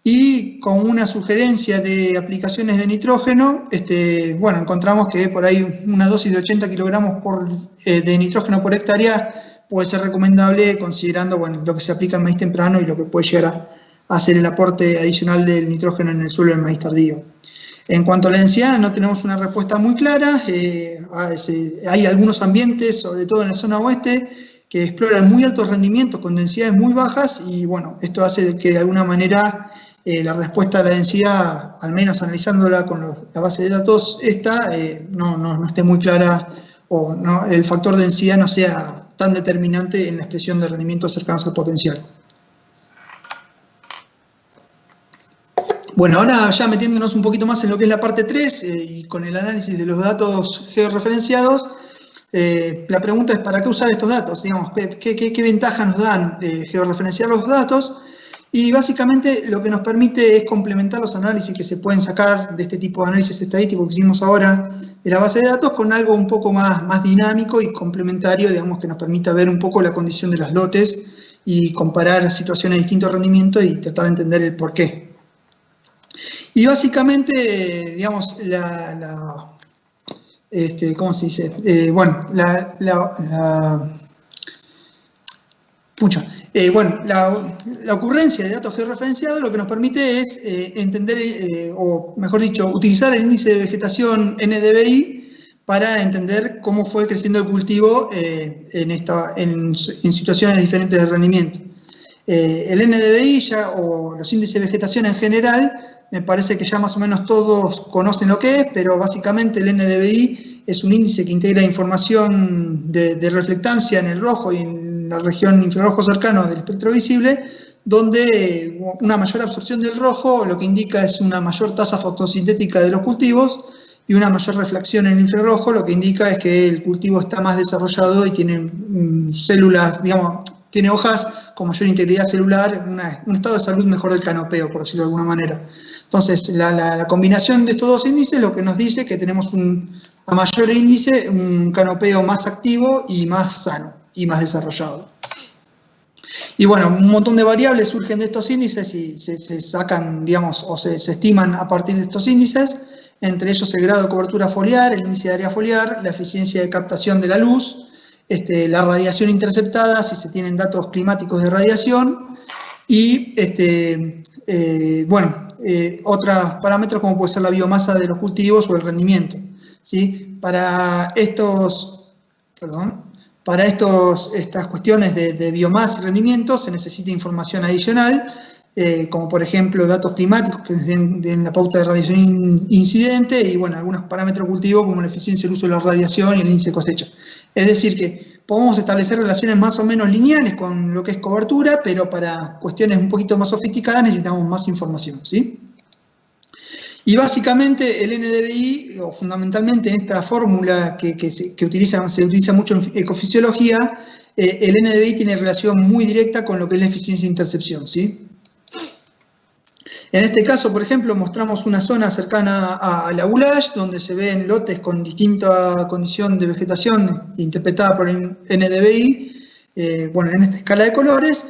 y con una sugerencia de aplicaciones de nitrógeno, bueno, encontramos que por ahí una dosis de 80 kilogramos de nitrógeno por hectárea puede ser recomendable, considerando, bueno, lo que se aplica en maíz temprano y lo que puede llegar a hacer el aporte adicional del nitrógeno en el suelo del maíz tardío. En cuanto a la densidad, no tenemos una respuesta muy clara. Hay algunos ambientes, sobre todo en la zona oeste, que exploran muy altos rendimientos con densidades muy bajas, y bueno, esto hace que de alguna manera la respuesta a la densidad, al menos analizándola con la base de datos no esté muy clara, o no, el factor densidad no sea tan determinante en la expresión de rendimientos cercanos al potencial. Bueno, ahora ya metiéndonos un poquito más en lo que es la parte 3 y con el análisis de los datos georreferenciados, la pregunta es ¿para qué usar estos datos? Digamos, ¿qué ventaja nos dan georreferenciar los datos? Y básicamente lo que nos permite es complementar los análisis que se pueden sacar de este tipo de análisis estadístico que hicimos ahora de la base de datos con algo un poco más dinámico y complementario, digamos, que nos permita ver un poco la condición de los lotes y comparar situaciones de distinto rendimiento y tratar de entender el porqué. Y básicamente, digamos, ¿cómo se dice? Bueno, la ocurrencia de datos georreferenciados lo que nos permite es entender, o mejor dicho, utilizar el índice de vegetación NDVI para entender cómo fue creciendo el cultivo en situaciones diferentes de rendimiento. El NDVI o los índices de vegetación en general, me parece que ya más o menos todos conocen lo que es, pero básicamente el NDVI es un índice que integra información de reflectancia en el rojo y en la región infrarrojo cercano del espectro visible, donde una mayor absorción del rojo lo que indica es una mayor tasa fotosintética de los cultivos, y una mayor reflexión en el infrarrojo lo que indica es que el cultivo está más desarrollado y tiene células, digamos, tiene hojas con mayor integridad celular, un estado de salud mejor del canopeo, por decirlo de alguna manera. Entonces, la combinación de estos dos índices lo que nos dice que tenemos a mayor índice un canopeo más activo y más sano y más desarrollado. Y bueno, un montón de variables surgen de estos índices y se sacan, digamos, o se estiman a partir de estos índices, entre ellos el grado de cobertura foliar, el índice de área foliar, la eficiencia de captación de la luz, la radiación interceptada, si se tienen datos climáticos de radiación, y otros parámetros como puede ser la biomasa de los cultivos o el rendimiento, ¿sí? Para estas cuestiones de biomasa y rendimiento se necesita información adicional, como por ejemplo datos climáticos que den la pauta de radiación incidente y bueno, algunos parámetros cultivos como la eficiencia del uso de la radiación y el índice de cosecha. Es decir que podemos establecer relaciones más o menos lineales con lo que es cobertura, pero para cuestiones un poquito más sofisticadas necesitamos más información, ¿sí? Y básicamente el NDVI, o fundamentalmente en esta fórmula que se utiliza mucho en ecofisiología, el NDVI tiene relación muy directa con lo que es la eficiencia de intercepción, ¿sí? En este caso, por ejemplo, mostramos una zona cercana a la Goulash, donde se ven lotes con distinta condición de vegetación interpretada por el NDVI, en esta escala de colores,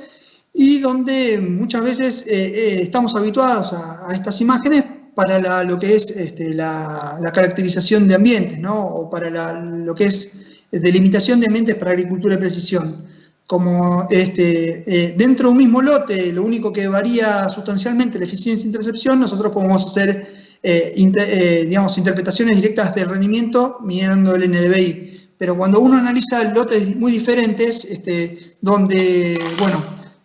y donde muchas veces estamos habituados a estas imágenes para lo que es la caracterización de ambientes, ¿no? O para lo que es delimitación de ambientes para agricultura de precisión. Como dentro de un mismo lote, lo único que varía sustancialmente la eficiencia de intercepción, nosotros podemos hacer interpretaciones directas de rendimiento midiendo el NDVI. Pero cuando uno analiza lotes muy diferentes, donde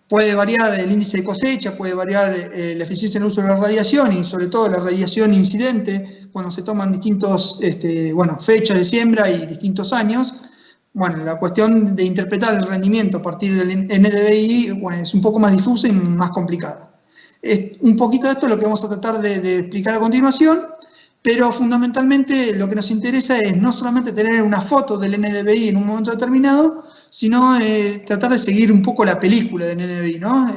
puede variar el índice de cosecha, puede variar la eficiencia en el uso de la radiación y sobre todo la radiación incidente, cuando se toman distintos fechas de siembra y distintos años. Bueno, la cuestión de interpretar el rendimiento a partir del NDVI es un poco más difusa y más complicada. Un poquito de esto es lo que vamos a tratar de explicar a continuación, pero fundamentalmente lo que nos interesa es no solamente tener una foto del NDVI en un momento determinado, sino tratar de seguir un poco la película del NDVI, ¿no?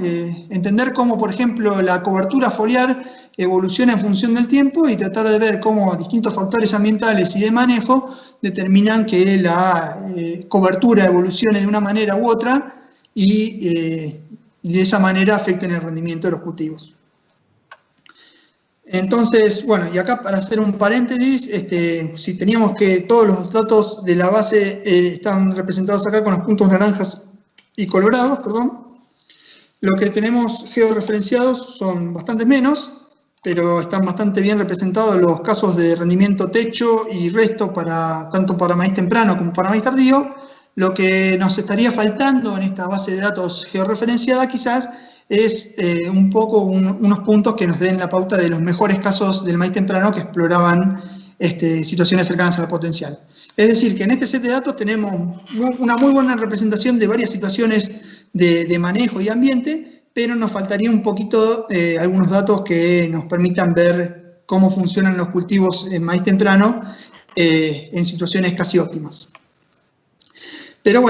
Entender cómo, por ejemplo, la cobertura foliar evoluciona en función del tiempo y tratar de ver cómo distintos factores ambientales y de manejo determinan que la cobertura evolucione de una manera u otra y de esa manera afecten el rendimiento de los cultivos. Entonces, y acá para hacer un paréntesis, si teníamos que todos los datos de la base están representados acá con los puntos naranjas y colorados, lo que tenemos georreferenciados son bastante menos, pero están bastante bien representados los casos de rendimiento techo y resto tanto para maíz temprano como para maíz tardío. Lo que nos estaría faltando en esta base de datos georreferenciada quizás es un poco unos puntos que nos den la pauta de los mejores casos del maíz temprano que exploraban situaciones cercanas al potencial. Es decir, que en este set de datos tenemos una muy buena representación de varias situaciones de manejo y ambiente, pero nos faltaría un poquito algunos datos que nos permitan ver cómo funcionan los cultivos en maíz temprano en situaciones casi óptimas. Pero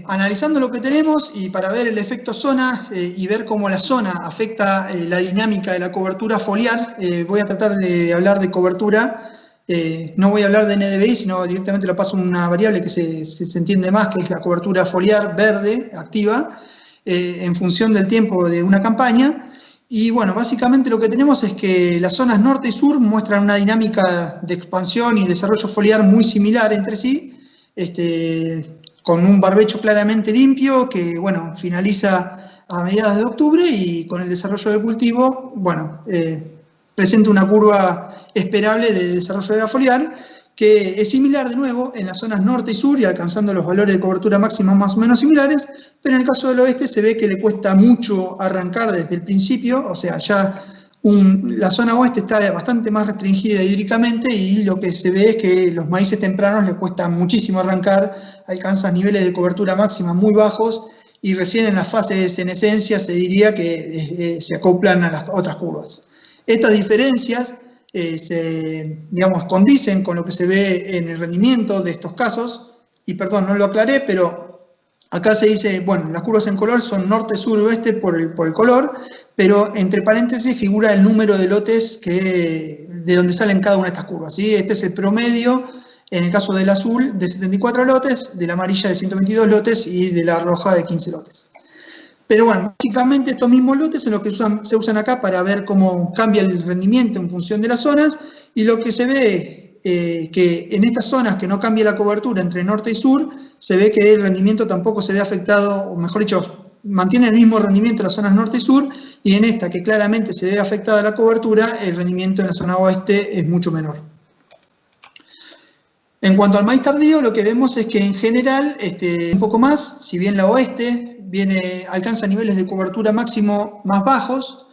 analizando lo que tenemos y para ver el efecto zona y ver cómo la zona afecta la dinámica de la cobertura foliar, voy a tratar de hablar de cobertura. No voy a hablar de NDVI, sino directamente lo paso a una variable que se entiende más, que es la cobertura foliar verde activa, en función del tiempo de una campaña. Y bueno, básicamente lo que tenemos es que las zonas norte y sur muestran una dinámica de expansión y desarrollo foliar muy similar entre sí, con un barbecho claramente limpio que, bueno, finaliza a mediados de octubre y con el desarrollo del cultivo, bueno, presenta una curva esperable de desarrollo de foliar que es similar de nuevo en las zonas norte y sur y alcanzando los valores de cobertura máxima más o menos similares, pero en el caso del oeste se ve que le cuesta mucho arrancar desde el principio, o sea, ya la zona oeste está bastante más restringida hídricamente y lo que se ve es que los maíces tempranos les cuesta muchísimo arrancar, alcanzan niveles de cobertura máxima muy bajos y recién en la fase de senescencia se diría que se acoplan a las otras curvas. Estas diferencias digamos, condicen con lo que se ve en el rendimiento de estos casos, y perdón, no lo aclaré, pero acá se dice, bueno, las curvas en color son norte, sur, oeste por el color, pero entre paréntesis figura el número de lotes de donde salen cada una de estas curvas, ¿sí? Este es el promedio, en el caso del azul, de 74 lotes, de la amarilla de 122 lotes y de la roja de 15 lotes. Pero bueno, básicamente estos mismos lotes son los que se usan acá para ver cómo cambia el rendimiento en función de las zonas, y lo que se ve que en estas zonas que no cambia la cobertura entre norte y sur, se ve que el rendimiento tampoco se ve afectado, o mejor dicho, mantiene el mismo rendimiento en las zonas norte y sur, y en esta que claramente se ve afectada la cobertura, el rendimiento en la zona oeste es mucho menor. En cuanto al maíz tardío, lo que vemos es que en general, un poco más, si bien la oeste alcanza niveles de cobertura máximo más bajos,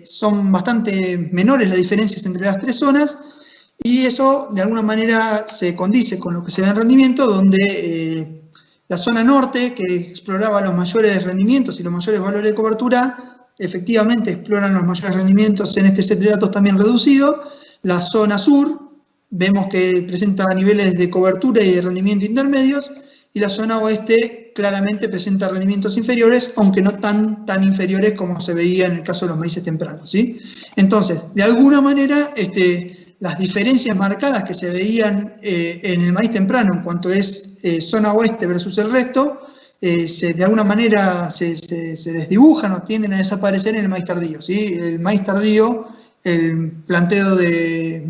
son bastante menores las diferencias entre las tres zonas, y eso de alguna manera se condice con lo que se ve en rendimiento, donde la zona norte, que exploraba los mayores rendimientos y los mayores valores de cobertura, efectivamente exploran los mayores rendimientos en este set de datos también reducido. La zona sur, vemos que presenta niveles de cobertura y de rendimiento intermedios, y la zona oeste claramente presenta rendimientos inferiores, aunque no tan inferiores como se veía en el caso de los maíces tempranos, ¿sí? Entonces, de alguna manera, las diferencias marcadas que se veían en el maíz temprano en cuanto es zona oeste versus el resto, de alguna manera se desdibujan o tienden a desaparecer en el maíz tardío, ¿sí? El maíz tardío, el planteo de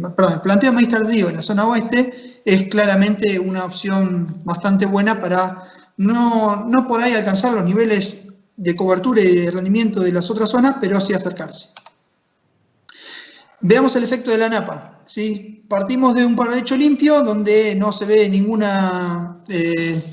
maíz tardío en la zona oeste es claramente una opción bastante buena para no por ahí alcanzar los niveles de cobertura y de rendimiento de las otras zonas, pero sí acercarse. Veamos el efecto de la napa, ¿sí? Partimos de un barbecho limpio donde no se ve ninguna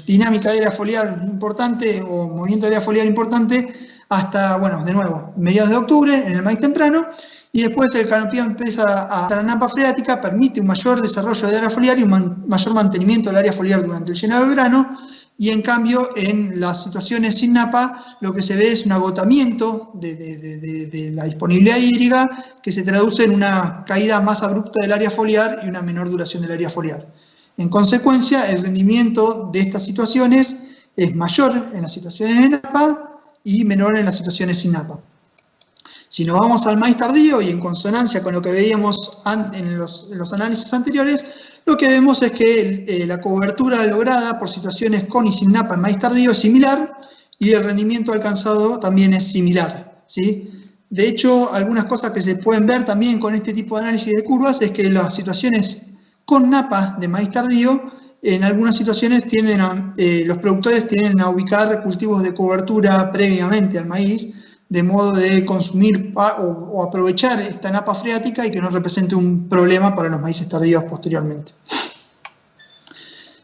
dinámica de área foliar importante o movimiento de área foliar importante hasta, bueno, de nuevo, mediados de octubre en el maíz temprano, y después el canopio empieza a la napa freática, permite un mayor desarrollo de área foliar y un mayor mantenimiento del área foliar durante el llenado del grano, y en cambio en las situaciones sin napa lo que se ve es un agotamiento de la disponibilidad hídrica que se traduce en una caída más abrupta del área foliar y una menor duración del área foliar. En consecuencia, el rendimiento de estas situaciones es mayor en las situaciones de napa y menor en las situaciones sin napa. Si nos vamos al maíz tardío y en consonancia con lo que veíamos en los análisis anteriores, lo que vemos es que la cobertura lograda por situaciones con y sin napa en maíz tardío es similar y el rendimiento alcanzado también es similar, ¿sí? De hecho, algunas cosas que se pueden ver también con este tipo de análisis de curvas es que las situaciones con napa de maíz tardío, en algunas situaciones los productores tienden a ubicar cultivos de cobertura previamente al maíz, de modo de consumir o aprovechar esta napa freática y que no represente un problema para los maíces tardíos posteriormente.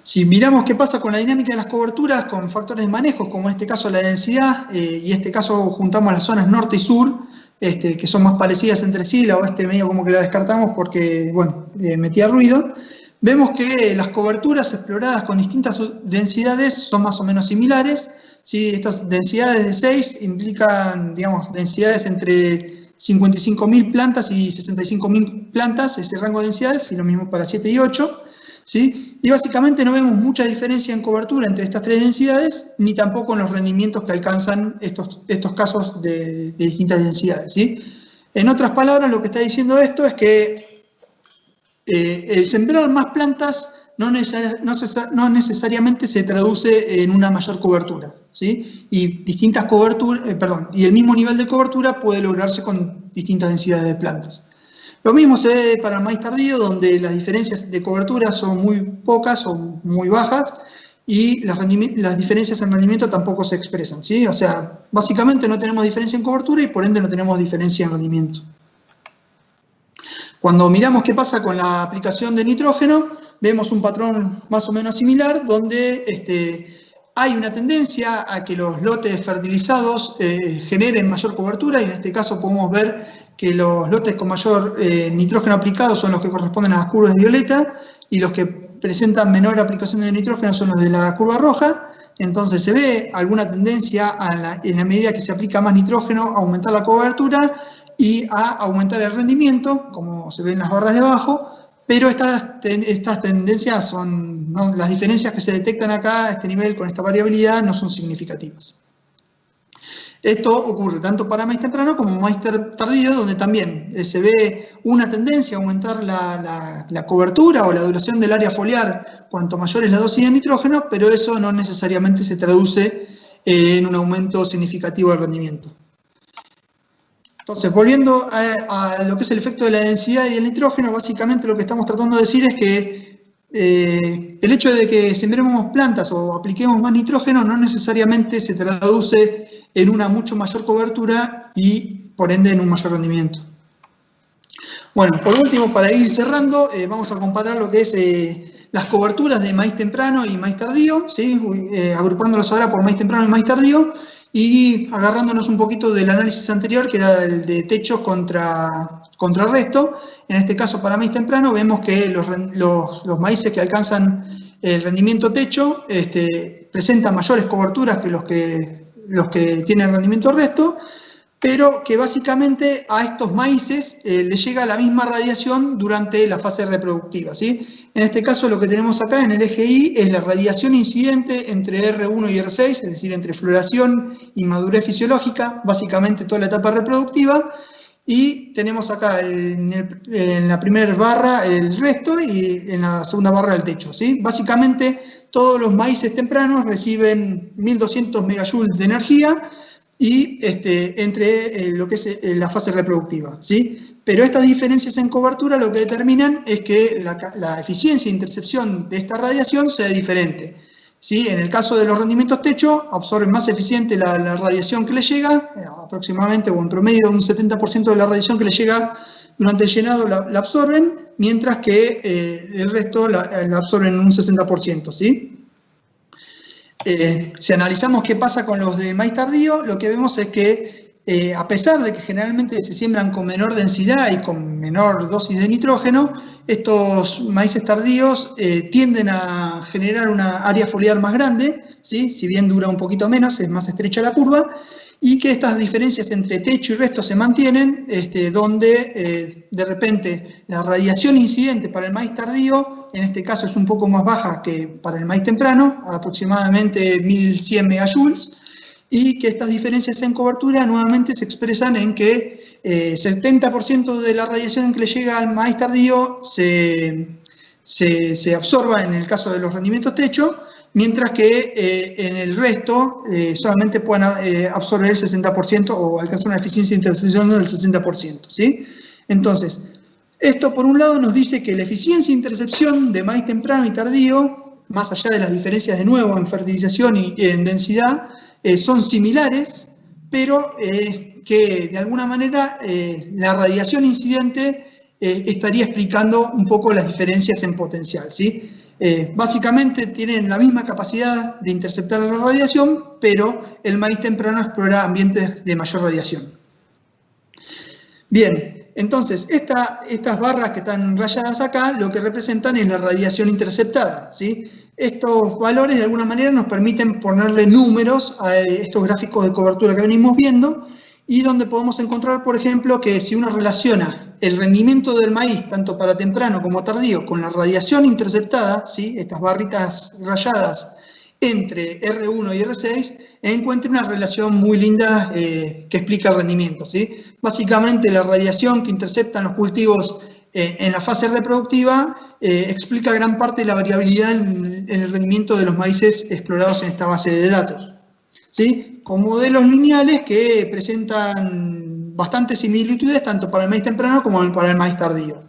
Si miramos qué pasa con la dinámica de las coberturas con factores de manejo, como en este caso la densidad, y en este caso juntamos las zonas norte y sur, que son más parecidas entre sí, la oeste medio como que la descartamos porque, bueno, metía ruido, vemos que las coberturas exploradas con distintas densidades son más o menos similares. Sí, estas densidades de 6 implican, digamos, densidades entre 55.000 plantas y 65.000 plantas, ese rango de densidades, y lo mismo para 7 y 8, ¿sí? Y básicamente no vemos mucha diferencia en cobertura entre estas tres densidades, ni tampoco en los rendimientos que alcanzan estos casos de distintas densidades, ¿sí? En otras palabras, lo que está diciendo esto es que el sembrar más plantas no necesariamente se traduce en una mayor cobertura, ¿sí? Y distintas coberturas, y el mismo nivel de cobertura puede lograrse con distintas densidades de plantas. Lo mismo se ve para el maíz tardío, donde las diferencias de cobertura son muy pocas o muy bajas, y las diferencias en rendimiento tampoco se expresan, ¿sí? O sea, básicamente no tenemos diferencia en cobertura y por ende no tenemos diferencia en rendimiento. Cuando miramos qué pasa con la aplicación de nitrógeno, vemos un patrón más o menos similar, donde hay una tendencia a que los lotes fertilizados generen mayor cobertura, y en este caso podemos ver que los lotes con mayor nitrógeno aplicado son los que corresponden a las curvas violeta, y los que presentan menor aplicación de nitrógeno son los de la curva roja. Entonces se ve alguna tendencia en la medida que se aplica más nitrógeno a aumentar la cobertura y a aumentar el rendimiento, como se ve en las barras de abajo, pero estas tendencias son, ¿no? Las diferencias que se detectan acá a este nivel con esta variabilidad no son significativas. Esto ocurre tanto para maíz temprano como maíz tardío, donde también se ve una tendencia a aumentar la cobertura o la duración del área foliar cuanto mayor es la dosis de nitrógeno, pero eso no necesariamente se traduce en un aumento significativo del rendimiento. Entonces, volviendo a lo que es el efecto de la densidad y el nitrógeno, básicamente lo que estamos tratando de decir es que el hecho de que sembremos plantas o apliquemos más nitrógeno no necesariamente se traduce en una mucho mayor cobertura y por ende en un mayor rendimiento. Bueno, por último, para ir cerrando, vamos a comparar lo que es las coberturas de maíz temprano y maíz tardío, ¿sí? Agrupándolos ahora por maíz temprano y maíz tardío, y agarrándonos un poquito del análisis anterior, que era el de techo contra resto. En este caso, para maíz temprano, vemos que los maíces que alcanzan el rendimiento techo presentan mayores coberturas que los que tienen rendimiento resto, pero que básicamente a estos maíces les llega la misma radiación durante la fase reproductiva, ¿sí? En este caso lo que tenemos acá en el eje Y es la radiación incidente entre R1 y R6, es decir, entre floración y madurez fisiológica, básicamente toda la etapa reproductiva, y tenemos acá en la primera barra el resto y en la segunda barra el techo, ¿sí? Básicamente todos los maíces tempranos reciben 1200 megajoules de energía y entre lo que es la fase reproductiva, ¿sí? Pero estas diferencias en cobertura lo que determinan es que la eficiencia de intercepción de esta radiación sea diferente, ¿sí? En el caso de los rendimientos techo, absorben más eficiente la radiación que les llega, aproximadamente o en promedio un 70% de la radiación que les llega durante el llenado la absorben, mientras que el resto la absorben en un 60%, ¿sí? Si analizamos qué pasa con los de maíz tardío, lo que vemos es que a pesar de que generalmente se siembran con menor densidad y con menor dosis de nitrógeno, estos maíces tardíos tienden a generar una área foliar más grande, ¿sí? Si bien dura un poquito menos, es más estrecha la curva, y que estas diferencias entre techo y resto se mantienen, donde de repente la radiación incidente para el maíz tardío, en este caso es un poco más baja que para el maíz temprano, aproximadamente 1100 megajoules, y que estas diferencias en cobertura nuevamente se expresan en que 70% de la radiación que le llega al maíz tardío se absorba en el caso de los rendimientos techo, mientras que en el resto solamente puedan absorber el 60% o alcanzar una eficiencia de intercepción del 60%, ¿sí? Entonces, esto por un lado nos dice que la eficiencia de intercepción de maíz temprano y tardío, más allá de las diferencias de nuevo en fertilización y en densidad, son similares, pero que de alguna manera la radiación incidente estaría explicando un poco las diferencias en potencial, ¿sí? Básicamente tienen la misma capacidad de interceptar la radiación, pero el maíz temprano explora ambientes de mayor radiación. Bien, entonces estas barras que están rayadas acá lo que representan es la radiación interceptada, ¿sí? Estos valores de alguna manera nos permiten ponerle números a estos gráficos de cobertura que venimos viendo, y donde podemos encontrar, por ejemplo, que si uno relaciona el rendimiento del maíz, tanto para temprano como tardío, con la radiación interceptada, ¿sí? Estas barritas rayadas entre R1 y R6, encuentra una relación muy linda que explica el rendimiento, ¿sí? Básicamente la radiación que interceptan los cultivos en la fase reproductiva explica gran parte de la variabilidad en el rendimiento de los maíces explorados en esta base de datos. ¿sí? Con modelos lineales que presentan bastantes similitudes tanto para el maíz temprano como para el maíz tardío.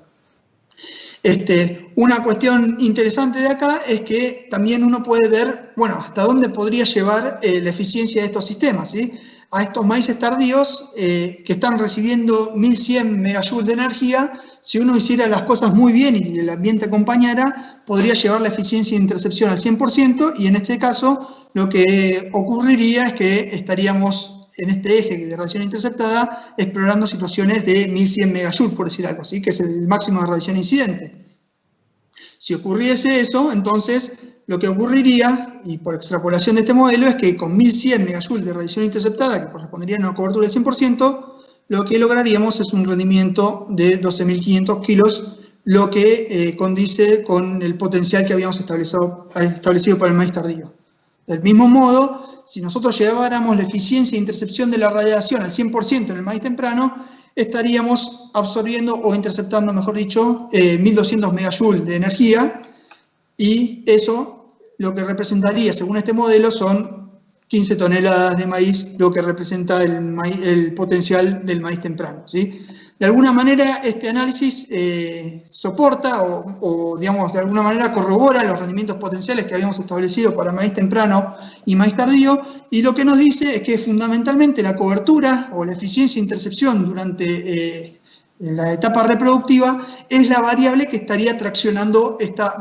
Una cuestión interesante de acá es que también uno puede ver, bueno, hasta dónde podría llevar la eficiencia de estos sistemas, ¿sí? A estos maíces tardíos que están recibiendo 1100 megajoules de energía, si uno hiciera las cosas muy bien y el ambiente acompañara, podría llevar la eficiencia de intercepción al 100%, y en este caso lo que ocurriría es que estaríamos en este eje de radiación interceptada explorando situaciones de 1100 megajoules, por decir algo, ¿sí? Que es el máximo de radiación incidente. Si ocurriese eso, entonces lo que ocurriría, y por extrapolación de este modelo, es que con 1100 megajoules de radiación interceptada, que correspondería a una cobertura del 100%, lo que lograríamos es un rendimiento de 12.500 kilos, lo que condice con el potencial que habíamos establecido para el maíz tardío. Del mismo modo, si nosotros lleváramos la eficiencia de intercepción de la radiación al 100% en el maíz temprano, estaríamos absorbiendo o interceptando, mejor dicho, 1200 megajoules de energía, y eso lo que representaría, según este modelo, son 15 toneladas de maíz, lo que representa el potencial del maíz temprano, ¿sí? De alguna manera, este análisis soporta o, digamos, de alguna manera corrobora los rendimientos potenciales que habíamos establecido para maíz temprano y maíz tardío, y lo que nos dice es que fundamentalmente la cobertura o la eficiencia de intercepción durante la etapa reproductiva es la variable que estaría traccionando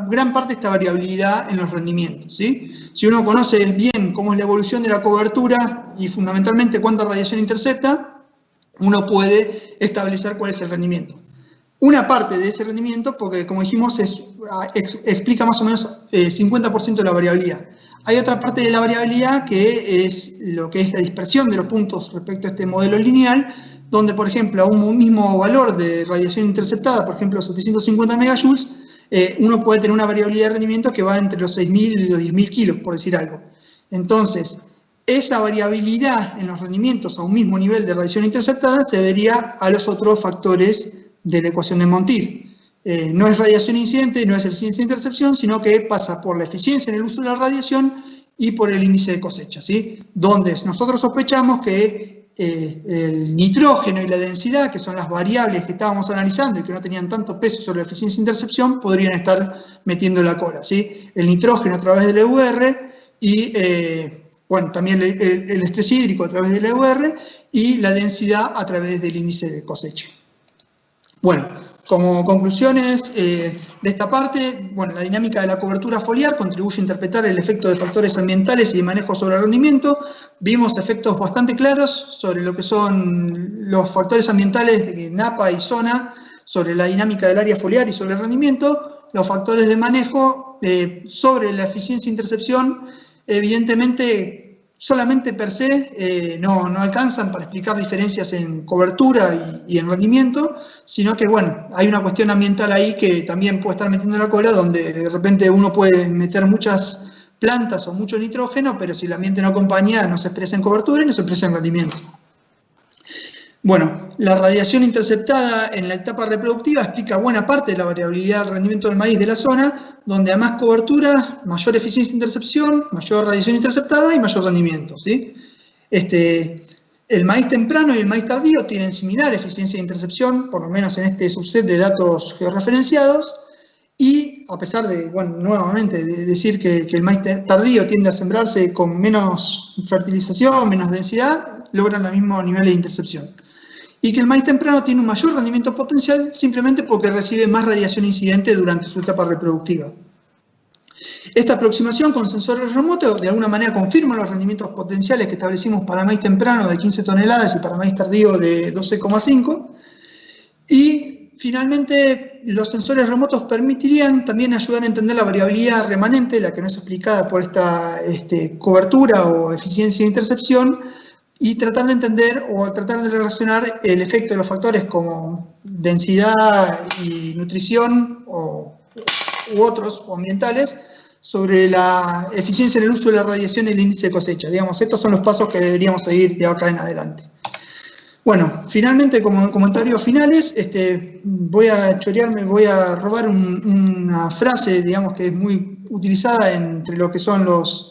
gran parte de esta variabilidad en los rendimientos, ¿sí? Si uno conoce bien cómo es la evolución de la cobertura y fundamentalmente cuánta radiación intercepta, uno puede establecer cuál es el rendimiento. Una parte de ese rendimiento, porque como dijimos, explica más o menos 50% de la variabilidad. Hay otra parte de la variabilidad que es lo que es la dispersión de los puntos respecto a este modelo lineal, donde, por ejemplo, a un mismo valor de radiación interceptada, por ejemplo, 750 megajoules, uno puede tener una variabilidad de rendimiento que va entre los 6.000 y los 10.000 kilos, por decir algo. Entonces, esa variabilidad en los rendimientos a un mismo nivel de radiación interceptada se debería a los otros factores de la ecuación de Montiel. No es radiación incidente, no es eficiencia de intercepción, sino que pasa por la eficiencia en el uso de la radiación y por el índice de cosecha, ¿sí? Donde nosotros sospechamos que el nitrógeno y la densidad, que son las variables que estábamos analizando y que no tenían tanto peso sobre la eficiencia de intercepción, podrían estar metiendo la cola, ¿sí? El nitrógeno a través del EUR y, bueno, también el estrés hídrico a través del EUR y la densidad a través del índice de cosecha. Bueno, como conclusiones de esta parte, bueno, la dinámica de la cobertura foliar contribuye a interpretar el efecto de factores ambientales y de manejo sobre el rendimiento. Vimos efectos bastante claros sobre lo que son los factores ambientales de napa y zona, sobre la dinámica del área foliar y sobre el rendimiento. Los factores de manejo sobre la eficiencia de intercepción, evidentemente, solamente per se no alcanzan para explicar diferencias en cobertura y en rendimiento, sino que, bueno, hay una cuestión ambiental ahí que también puede estar metiendo la cola, donde de repente uno puede meter muchas plantas o mucho nitrógeno, pero si el ambiente no acompaña, no se expresa en cobertura y no se expresa en rendimiento. Bueno, la radiación interceptada en la etapa reproductiva explica buena parte de la variabilidad del rendimiento del maíz de la zona, donde a más cobertura, mayor eficiencia de intercepción, mayor radiación interceptada y mayor rendimiento, ¿sí? El maíz temprano y el maíz tardío tienen similar eficiencia de intercepción, por lo menos en este subset de datos georreferenciados, y a pesar de, bueno, nuevamente, de decir que el maíz tardío tiende a sembrarse con menos fertilización, menos densidad, logran el mismo nivel de intercepción. Y que el maíz temprano tiene un mayor rendimiento potencial simplemente porque recibe más radiación incidente durante su etapa reproductiva. Esta aproximación con sensores remotos de alguna manera confirma los rendimientos potenciales que establecimos para maíz temprano de 15 toneladas y para maíz tardío de 12,5. Y finalmente los sensores remotos permitirían también ayudar a entender la variabilidad remanente, la que no es explicada por esta cobertura o eficiencia de intercepción, y tratar de entender o tratar de relacionar el efecto de los factores como densidad y nutrición u otros o ambientales sobre la eficiencia en el uso de la radiación y el índice de cosecha. Digamos, estos son los pasos que deberíamos seguir de acá en adelante. Bueno, finalmente, como comentarios finales, voy a robar una frase, digamos, que es muy utilizada entre lo que son los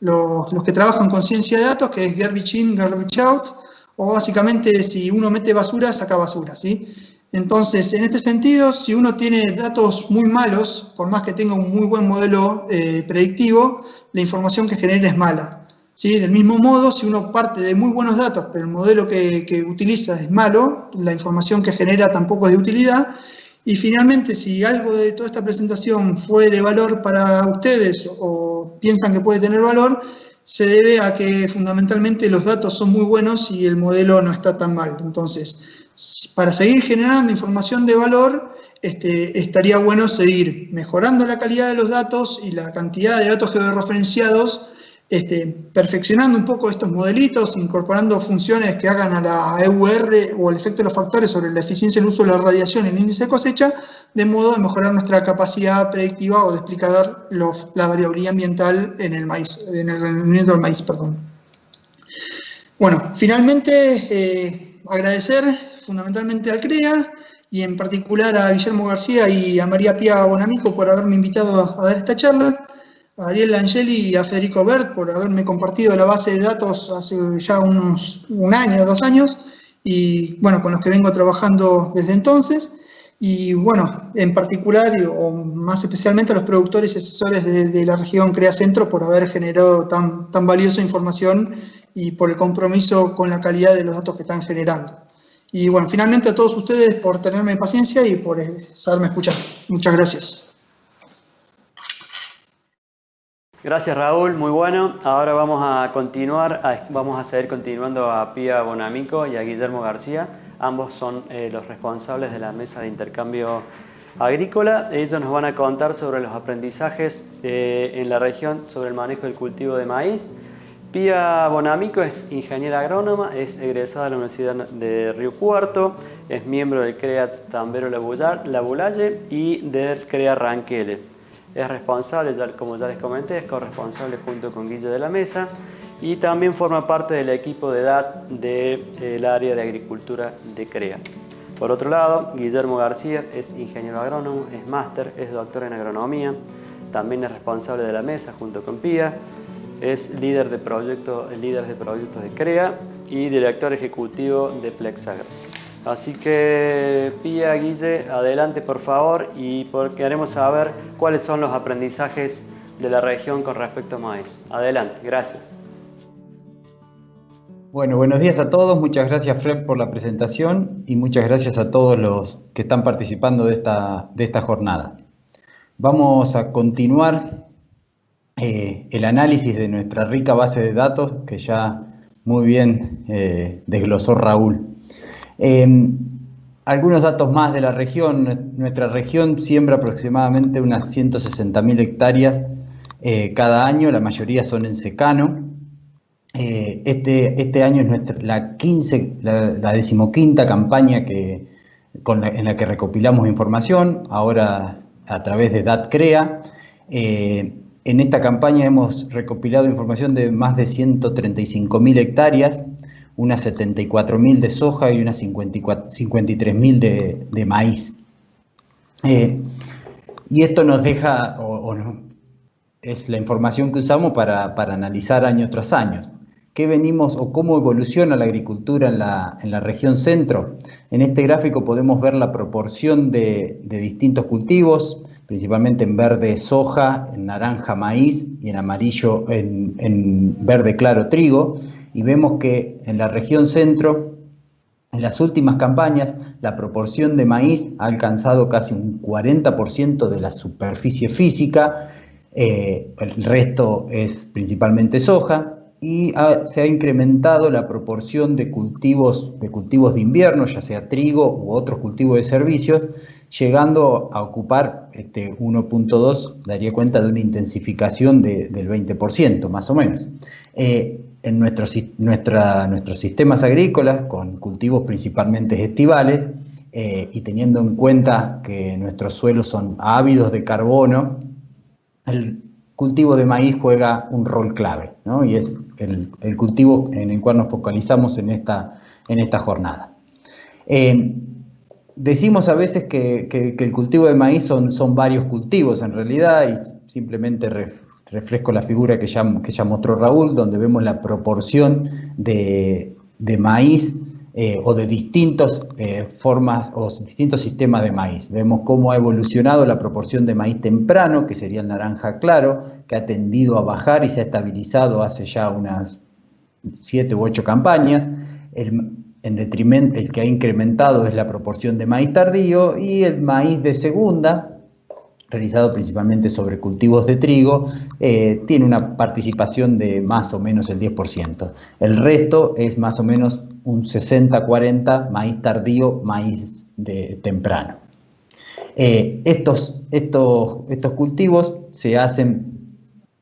los que trabajan con ciencia de datos, que es garbage in, garbage out, o básicamente si uno mete basura, saca basura, ¿sí? Entonces, en este sentido, si uno tiene datos muy malos, por más que tenga un muy buen modelo predictivo, la información que genera es mala, ¿sí? Del mismo modo, si uno parte de muy buenos datos, pero el modelo que utiliza es malo, la información que genera tampoco es de utilidad. Y finalmente, si algo de toda esta presentación fue de valor para ustedes o piensan que puede tener valor, se debe a que fundamentalmente los datos son muy buenos y el modelo no está tan mal. Entonces, para seguir generando información de valor, estaría bueno seguir mejorando la calidad de los datos y la cantidad de datos georreferenciados, perfeccionando un poco estos modelitos, incorporando funciones que hagan a la EUR o el efecto de los factores sobre la eficiencia del uso de la radiación en el índice de cosecha, de modo de mejorar nuestra capacidad predictiva o de explicar la variabilidad ambiental en el maíz, en el rendimiento del maíz, perdón. Bueno, finalmente agradecer fundamentalmente al CREA y en particular a Guillermo García y a María Pía Bonamico por haberme invitado a dar esta charla, a Ariel Angeli y a Federico Bert por haberme compartido la base de datos hace ya un año, 2 años, y bueno, con los que vengo trabajando desde entonces. Y bueno, en particular, o más especialmente a los productores y asesores de la región CREA Centro por haber generado tan valiosa información y por el compromiso con la calidad de los datos que están generando. Y bueno, finalmente a todos ustedes por tenerme paciencia y por saberme escuchar. Muchas gracias. Gracias, Raúl, muy bueno. Ahora vamos a seguir continuando a Pía Bonamico y a Guillermo García. Ambos son los responsables de la mesa de intercambio agrícola. Ellos nos van a contar sobre los aprendizajes en la región sobre el manejo del cultivo de maíz. Pía Bonamico es ingeniera agrónoma, es egresada de la Universidad de Río Cuarto, es miembro del CREA Tambero Labulalle y del CREA Ranquele. Es responsable, como ya les comenté, es corresponsable junto con Guille de la Mesa y también forma parte del equipo de edad del área de agricultura de CREA. Por otro lado, Guillermo García es ingeniero agrónomo, es máster, es doctor en agronomía, también es responsable de la mesa junto con Pía, es líder de proyectos de CREA y director ejecutivo de Plexagro. Así que, Pía, Guille, adelante por favor y queremos saber cuáles son los aprendizajes de la región con respecto a maíz. Adelante, gracias. Bueno, buenos días a todos. Muchas gracias, Fred, por la presentación y muchas gracias a todos los que están participando de esta jornada. Vamos a continuar el análisis de nuestra rica base de datos que ya muy bien desglosó Raúl. Algunos datos más de la región. Nuestra región siembra aproximadamente unas 160.000 hectáreas cada año, la mayoría son en secano. Este año es la 15ª campaña en la que recopilamos información, ahora a través de DAT-CREA. En esta campaña hemos recopilado información de más de 135.000 hectáreas, unas 74.000 de soja y unas 53.000 de maíz. Y esto nos deja, es la información que usamos para analizar año tras año. ¿Qué venimos o cómo evoluciona la agricultura en la región centro? En este gráfico podemos ver la proporción de distintos cultivos, principalmente en verde soja, en naranja maíz y en amarillo, en verde claro trigo. Y vemos que en la región centro, en las últimas campañas, la proporción de maíz ha alcanzado casi un 40% de la superficie física, el resto es principalmente soja, y se ha incrementado la proporción de cultivos de invierno, ya sea trigo u otros cultivos de servicios, llegando a ocupar 1.2, daría cuenta de una intensificación del 20%, más o menos. En nuestros sistemas agrícolas, con cultivos principalmente estivales, y teniendo en cuenta que nuestros suelos son ávidos de carbono, el cultivo de maíz juega un rol clave, ¿no? Y es el cultivo en el cual nos focalizamos en esta jornada. Decimos a veces que el cultivo de maíz son varios cultivos en realidad, y simplemente refresco la figura que ya mostró Raúl, donde vemos la proporción de maíz o de distintas formas o distintos sistemas de maíz. Vemos cómo ha evolucionado la proporción de maíz temprano, que sería el naranja claro, que ha tendido a bajar y se ha estabilizado hace ya unas 7 u 8 campañas. En detrimento, el que ha incrementado es la proporción de maíz tardío, y el maíz de segunda, realizado principalmente sobre cultivos de trigo, tiene una participación de más o menos el 10%. El resto es más o menos un 60-40 maíz tardío, maíz temprano. Estos cultivos se hacen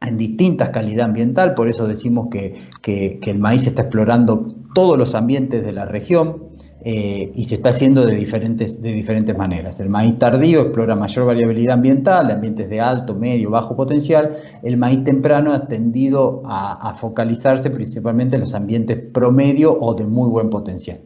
en distintas calidad ambiental, por eso decimos que el maíz está explorando todos los ambientes de la región y se está haciendo de diferentes maneras. El maíz tardío explora mayor variabilidad ambiental, ambientes de alto, medio, bajo potencial. El maíz temprano ha tendido a focalizarse principalmente en los ambientes promedio o de muy buen potencial.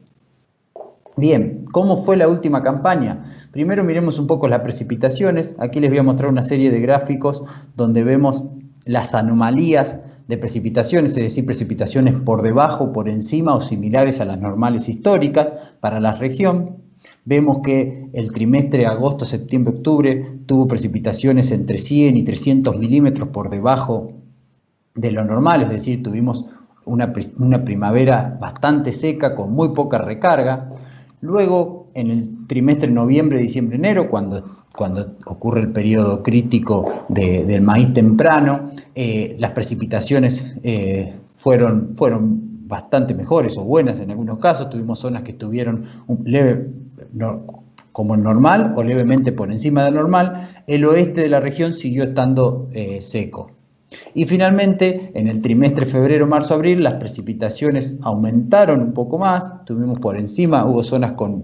Bien, ¿cómo fue la última campaña? Primero miremos un poco las precipitaciones. Aquí les voy a mostrar una serie de gráficos donde vemos las anomalías de precipitaciones, es decir, precipitaciones por debajo, por encima o similares a las normales históricas para la región. Vemos que el trimestre agosto, septiembre, octubre tuvo precipitaciones entre 100 y 300 milímetros por debajo de lo normal, es decir, tuvimos una primavera bastante seca con muy poca recarga. Luego, en el trimestre noviembre, diciembre, enero, cuando ocurre el periodo crítico del maíz temprano, las precipitaciones fueron bastante mejores o buenas en algunos casos. Tuvimos zonas que estuvieron como normal o levemente por encima del normal. El oeste de la región siguió estando seco. Y finalmente, en el trimestre febrero, marzo, abril, las precipitaciones aumentaron un poco más, tuvimos por encima, hubo zonas con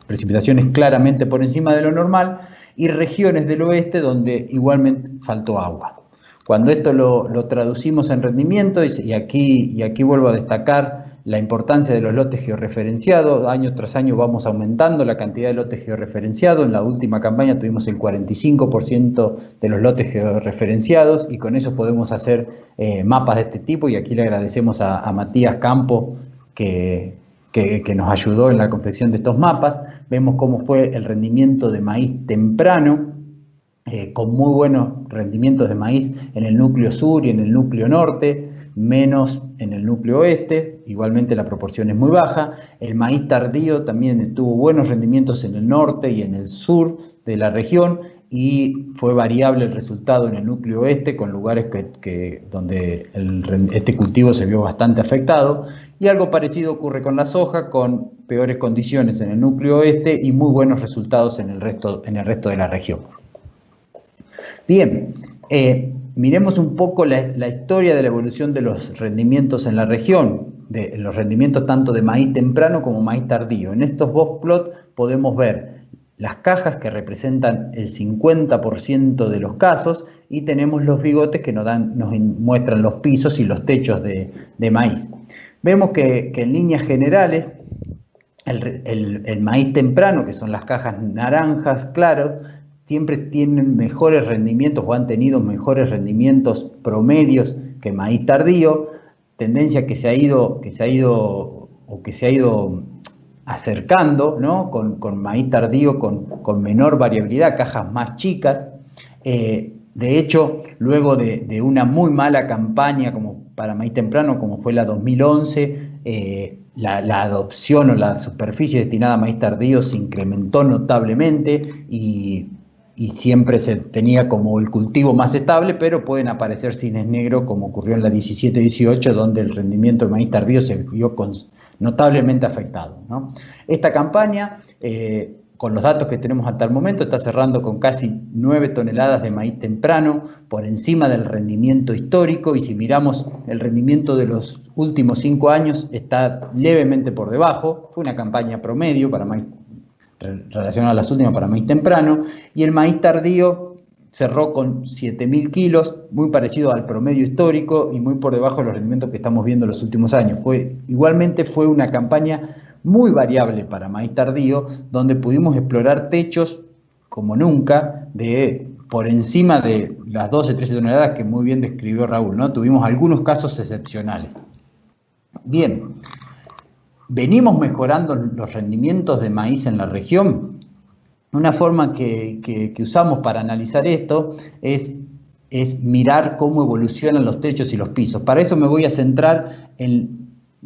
precipitaciones claramente por encima de lo normal, y regiones del oeste donde igualmente faltó agua. Cuando esto lo traducimos en rendimiento, y aquí vuelvo a destacar la importancia de los lotes georreferenciados, año tras año vamos aumentando la cantidad de lotes georreferenciados. En la última campaña tuvimos el 45% de los lotes georreferenciados, y con eso podemos hacer mapas de este tipo, y aquí le agradecemos a Matías Campo que nos ayudó en la confección de estos mapas. Vemos cómo fue el rendimiento de maíz temprano, con muy buenos rendimientos de maíz en el núcleo sur y en el núcleo norte, menos en el núcleo oeste, igualmente la proporción es muy baja. El maíz tardío también tuvo buenos rendimientos en el norte y en el sur de la región, y fue variable el resultado en el núcleo oeste, con lugares donde este cultivo se vio bastante afectado, y algo parecido ocurre con la soja, con peores condiciones en el núcleo oeste y muy buenos resultados en el resto de la región. Bien, miremos un poco la historia de la evolución de los rendimientos en la región, de los rendimientos tanto de maíz temprano como maíz tardío. En estos box plots podemos ver las cajas que representan el 50% de los casos, y tenemos los bigotes que nos muestran los pisos y los techos de maíz. Vemos que en líneas generales el maíz temprano, que son las cajas naranjas claros, siempre tienen mejores rendimientos o han tenido mejores rendimientos promedios que maíz tardío, tendencia que se ha ido acercando, ¿no? con maíz tardío con menor variabilidad, cajas más chicas. De hecho, luego de una muy mala campaña como para maíz temprano, como fue la 2011, la adopción o la superficie destinada a maíz tardío se incrementó notablemente, y siempre se tenía como el cultivo más estable, pero pueden aparecer cines negros como ocurrió en la 17-18, donde el rendimiento del maíz tardío se vio notablemente afectado, ¿no? Esta campaña, con los datos que tenemos hasta el momento, está cerrando con casi 9 toneladas de maíz temprano, por encima del rendimiento histórico, y si miramos el rendimiento de los últimos 5 años, está levemente por debajo. Fue una campaña promedio para maíz, relacionada a las últimas para maíz temprano, y el maíz tardío cerró con 7.000 kilos, muy parecido al promedio histórico y muy por debajo de los rendimientos que estamos viendo en los últimos años. Igualmente fue una campaña muy variable para maíz tardío, donde pudimos explorar techos como nunca de por encima de las 12, 13 toneladas que muy bien describió Raúl, ¿no? Tuvimos algunos casos excepcionales. Bien, venimos mejorando los rendimientos de maíz en la región. Una forma que usamos para analizar esto es mirar cómo evolucionan los techos y los pisos. Para eso me voy a centrar en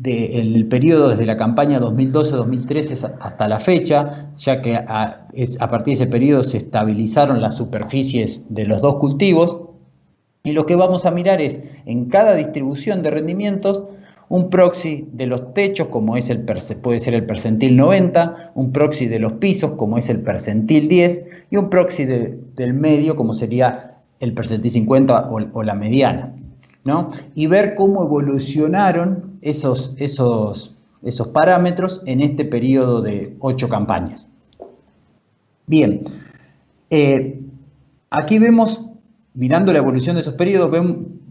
el periodo desde la campaña 2012-2013 hasta la fecha, ya que a partir de ese periodo se estabilizaron las superficies de los dos cultivos, y lo que vamos a mirar es, en cada distribución de rendimientos, un proxy de los techos, como es puede ser el percentil 90, un proxy de los pisos, como es el percentil 10, y un proxy del medio, como sería el percentil 50 o la mediana, ¿no? Y ver cómo evolucionaron esos parámetros en este periodo de 8 campañas. Bien, aquí vemos, mirando la evolución de esos periodos,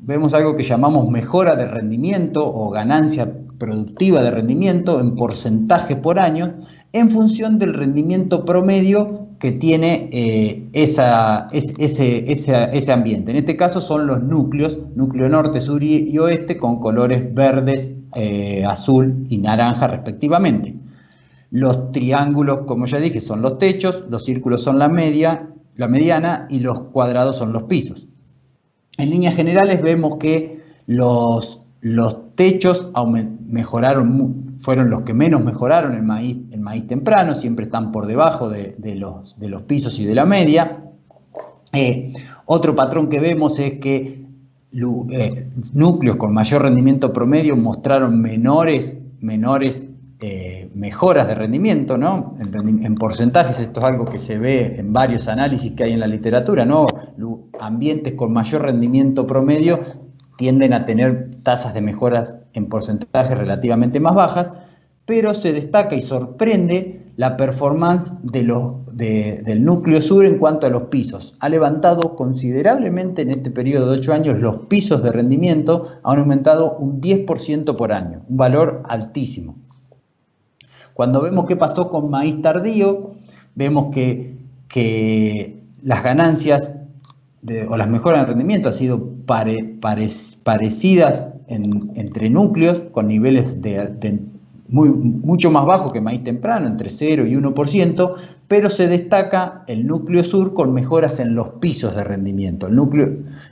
vemos algo que llamamos mejora de rendimiento o ganancia productiva de rendimiento en porcentaje por año, en función del rendimiento promedio que tiene ese ambiente. En este caso son los núcleos, núcleo norte, sur y oeste, con colores verdes, azul y naranja respectivamente. Los triángulos, como ya dije, son los techos, los círculos son la mediana y los cuadrados son los pisos. En líneas generales vemos que los techos mejoraron, fueron los que menos mejoraron el maíz temprano, siempre están por debajo de los pisos y de la media. Otro patrón que vemos es que núcleos con mayor rendimiento promedio mostraron menores mejoras de rendimiento, ¿no? En porcentajes, esto es algo que se ve en varios análisis que hay en la literatura, ¿no? Ambientes con mayor rendimiento promedio tienden a tener tasas de mejoras en porcentajes relativamente más bajas, pero se destaca y sorprende la performance del núcleo sur en cuanto a los pisos. Ha levantado considerablemente en este periodo de 8 años los pisos de rendimiento, han aumentado un 10% por año, un valor altísimo. Cuando vemos qué pasó con maíz tardío, vemos que las ganancias o las mejoras de rendimiento han sido parecidas entre núcleos, con niveles mucho más bajos que maíz temprano, entre 0 y 1%, pero se destaca el núcleo sur con mejoras en los pisos de rendimiento.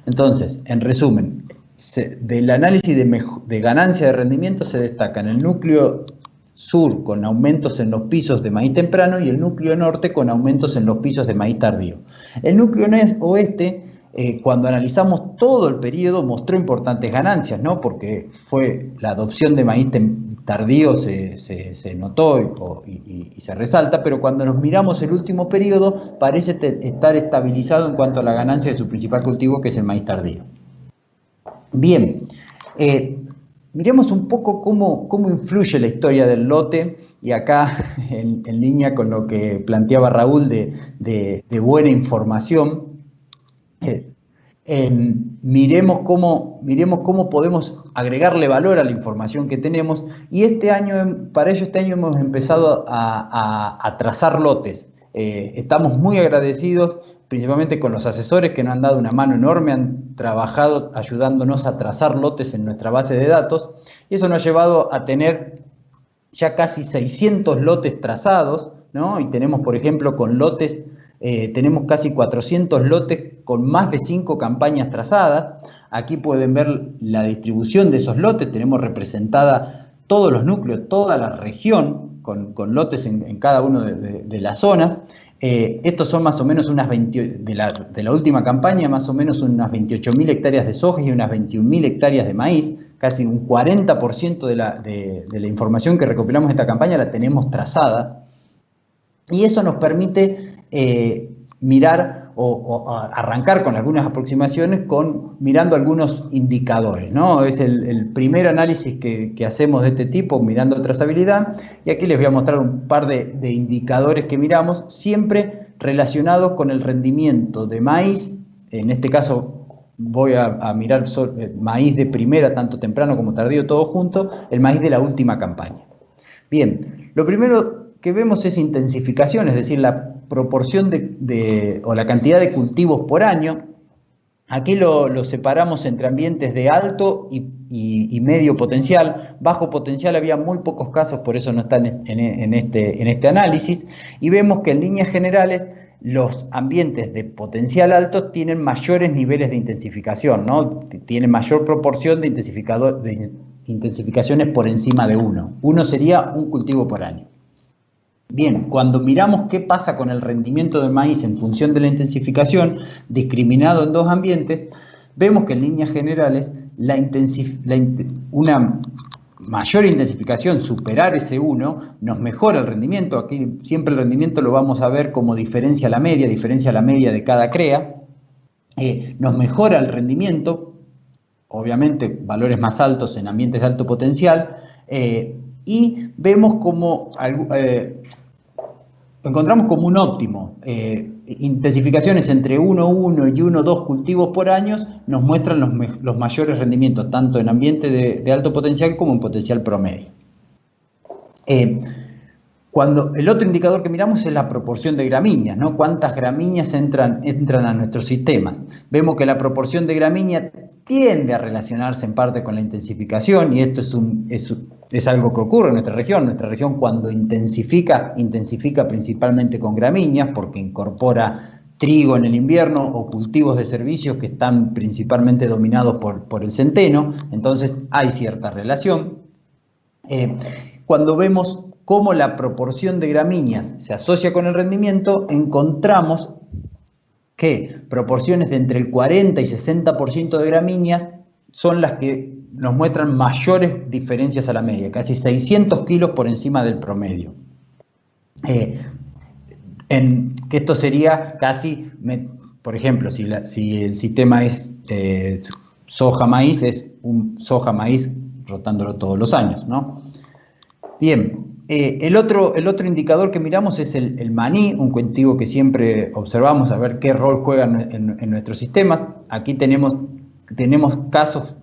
Entonces, en resumen, del análisis de ganancia de rendimiento se destacan el núcleo sur con aumentos en los pisos de maíz temprano y el núcleo norte con aumentos en los pisos de maíz tardío. El núcleo oeste, cuando analizamos todo el periodo, mostró importantes ganancias, ¿no? Porque fue la adopción de maíz tardío se notó y se resalta, pero cuando nos miramos el último periodo parece estar estabilizado en cuanto a la ganancia de su principal cultivo, que es el maíz tardío. Bien, miremos un poco cómo influye la historia del lote, y acá en línea con lo que planteaba Raúl de buena información, miremos cómo podemos agregarle valor a la información que tenemos, y para ello este año hemos empezado a trazar lotes. Estamos muy agradecidos principalmente con los asesores que nos han dado una mano enorme, han trabajado ayudándonos a trazar lotes en nuestra base de datos, y eso nos ha llevado a tener ya casi 600 lotes trazados, ¿no? Y tenemos, por ejemplo, tenemos casi 400 lotes con más de 5 campañas trazadas. Aquí pueden ver la distribución de esos lotes, tenemos representada todos los núcleos, toda la región, con lotes en cada una de las zonas. Estos son más o menos de la última campaña, más o menos unas 28.000 hectáreas de soja y unas 21.000 hectáreas de maíz. Casi un 40% de la información que recopilamos de esta campaña la tenemos trazada. Y eso nos permite mirar o arrancar con algunas aproximaciones mirando algunos indicadores, ¿no? Es el primer análisis que hacemos de este tipo, mirando trazabilidad, y aquí les voy a mostrar un par de indicadores que miramos, siempre relacionados con el rendimiento de maíz. En este caso voy a mirar maíz de primera, tanto temprano como tardío, todo junto, el maíz de la última campaña. Bien, lo primero que vemos es intensificación, es decir, proporción o la cantidad de cultivos por año. Aquí lo separamos entre ambientes de alto y medio potencial. Bajo potencial había muy pocos casos, por eso no están en este análisis. Y vemos que en líneas generales los ambientes de potencial alto tienen mayores niveles de intensificación, ¿no? Tienen mayor proporción de intensificaciones por encima de 1. 1 sería un cultivo por año. Bien, cuando miramos qué pasa con el rendimiento del maíz en función de la intensificación, discriminado en dos ambientes, vemos que en líneas generales una mayor intensificación, superar ese 1, nos mejora el rendimiento. Aquí siempre el rendimiento lo vamos a ver como diferencia a la media de cada CREA. Nos mejora el rendimiento, obviamente valores más altos en ambientes de alto potencial, y vemos como encontramos como un óptimo. Intensificaciones entre 1,1 y 1,2 cultivos por año nos muestran los mayores rendimientos, tanto en ambiente de alto potencial como en potencial promedio. Cuando el otro indicador que miramos es la proporción de gramíneas, ¿no? Cuántas gramíneas entran a nuestro sistema. Vemos que la proporción de gramíneas tiende a relacionarse en parte con la intensificación, y esto es algo que ocurre en nuestra región. Nuestra región, cuando intensifica principalmente con gramíneas, porque incorpora trigo en el invierno o cultivos de servicios que están principalmente dominados por el centeno. Entonces hay cierta relación. Cuando vemos cómo la proporción de gramíneas se asocia con el rendimiento, encontramos que proporciones de entre el 40 y 60% de gramíneas son las que nos muestran mayores diferencias a la media, casi 600 kilos por encima del promedio. Que esto sería casi, por ejemplo, si el sistema es soja-maíz, es un soja-maíz rotándolo todos los años, ¿no? Bien, el otro indicador que miramos es el maní, un cultivo que siempre observamos a ver qué rol juega en nuestros sistemas. Aquí tenemos casos,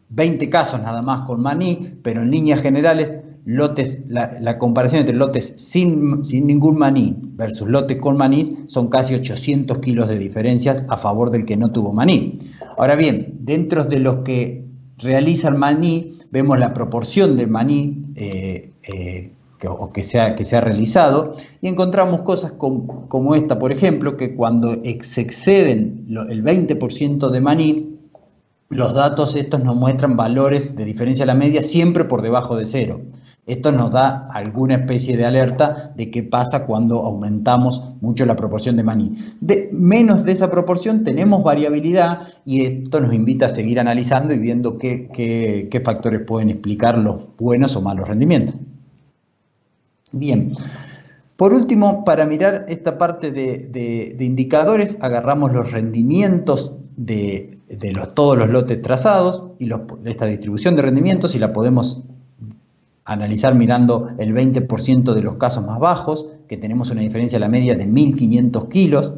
20 casos nada más con maní, pero en líneas generales, la comparación entre lotes sin ningún maní versus lotes con maní son casi 800 kilos de diferencias a favor del que no tuvo maní. Ahora bien, dentro de los que realizan maní, vemos la proporción de maní que se ha realizado, y encontramos cosas como esta, por ejemplo, que cuando se exceden el 20% de maní, los datos estos nos muestran valores de diferencia a la media siempre por debajo de 0. Esto nos da alguna especie de alerta de qué pasa cuando aumentamos mucho la proporción de maní. Menos de esa proporción tenemos variabilidad, y esto nos invita a seguir analizando y viendo qué factores pueden explicar los buenos o malos rendimientos. Bien, por último, para mirar esta parte de indicadores, agarramos los rendimientos de todos los lotes trazados y esta distribución de rendimientos, y la podemos analizar mirando el 20% de los casos más bajos, que tenemos una diferencia a la media de 1.500 kilos,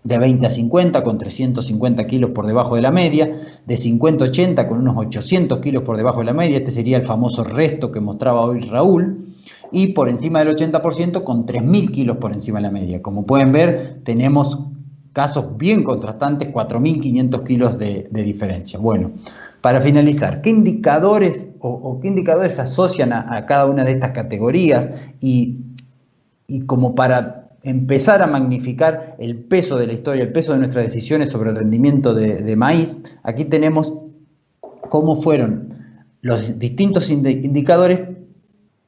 de 20 a 50 con 350 kilos por debajo de la media, de 50 a 80 con unos 800 kilos por debajo de la media, este sería el famoso resto que mostraba hoy Raúl, y por encima del 80% con 3.000 kilos por encima de la media. Como pueden ver, tenemos casos bien contrastantes, 4.500 kilos de diferencia. Bueno, para finalizar, ¿qué indicadores qué indicadores asocian a cada una de estas categorías? Y como para empezar a magnificar el peso de la historia, el peso de nuestras decisiones sobre el rendimiento de maíz, aquí tenemos cómo fueron los distintos indicadores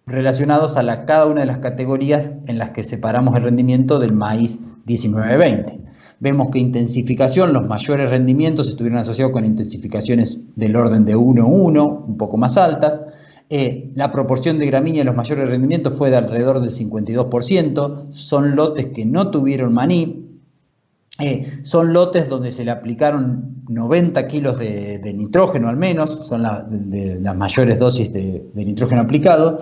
relacionados a cada una de las categorías en las que separamos el rendimiento del maíz 19-20. Vemos que intensificación, los mayores rendimientos estuvieron asociados con intensificaciones del orden de 1,1, un poco más altas. La proporción de gramínea en los mayores rendimientos fue de alrededor del 52%. Son lotes que no tuvieron maní. Son lotes donde se le aplicaron 90 kilos de nitrógeno al menos, son las mayores dosis de nitrógeno aplicado.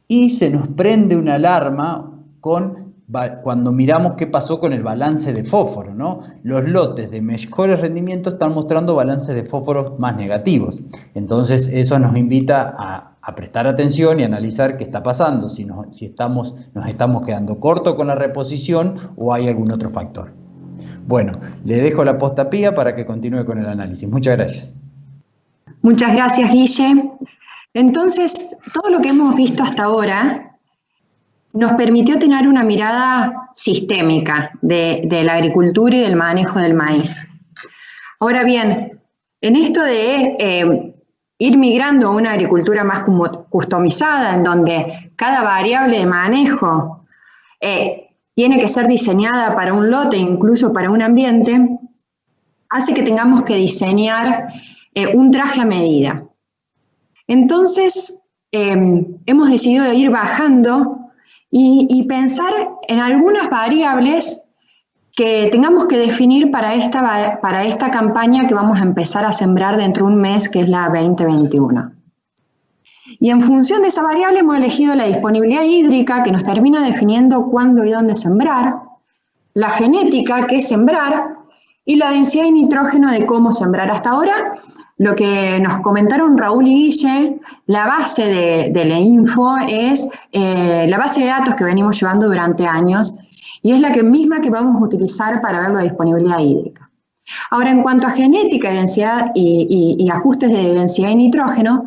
Y se nos prende una alarma cuando miramos qué pasó con el balance de fósforo, ¿no? Los lotes de mejores rendimientos están mostrando balances de fósforo más negativos. Entonces eso nos invita a prestar atención y analizar qué está pasando, si nos estamos quedando cortos con la reposición o hay algún otro factor. Bueno, le dejo la posta a Pía para que continúe con el análisis. Muchas gracias. Muchas gracias, Guille. Entonces, todo lo que hemos visto hasta ahora nos permitió tener una mirada sistémica de la agricultura y del manejo del maíz. Ahora bien, en esto de ir migrando a una agricultura más customizada, en donde cada variable de manejo tiene que ser diseñada para un lote, incluso para un ambiente, hace que tengamos que diseñar un traje a medida. Entonces, hemos decidido ir bajando y pensar en algunas variables que tengamos que definir para esta campaña que vamos a empezar a sembrar dentro de un mes, que es la 2021. Y en función de esa variable hemos elegido la disponibilidad hídrica, que nos termina definiendo cuándo y dónde sembrar, la genética, que es sembrar, y la densidad de nitrógeno de cómo sembrar. Hasta ahora, lo que nos comentaron Raúl y Guille, la base de la info es la base de datos que venimos llevando durante años, y es la misma que vamos a utilizar para ver la disponibilidad hídrica. Ahora, en cuanto a genética y densidad y ajustes de densidad de nitrógeno,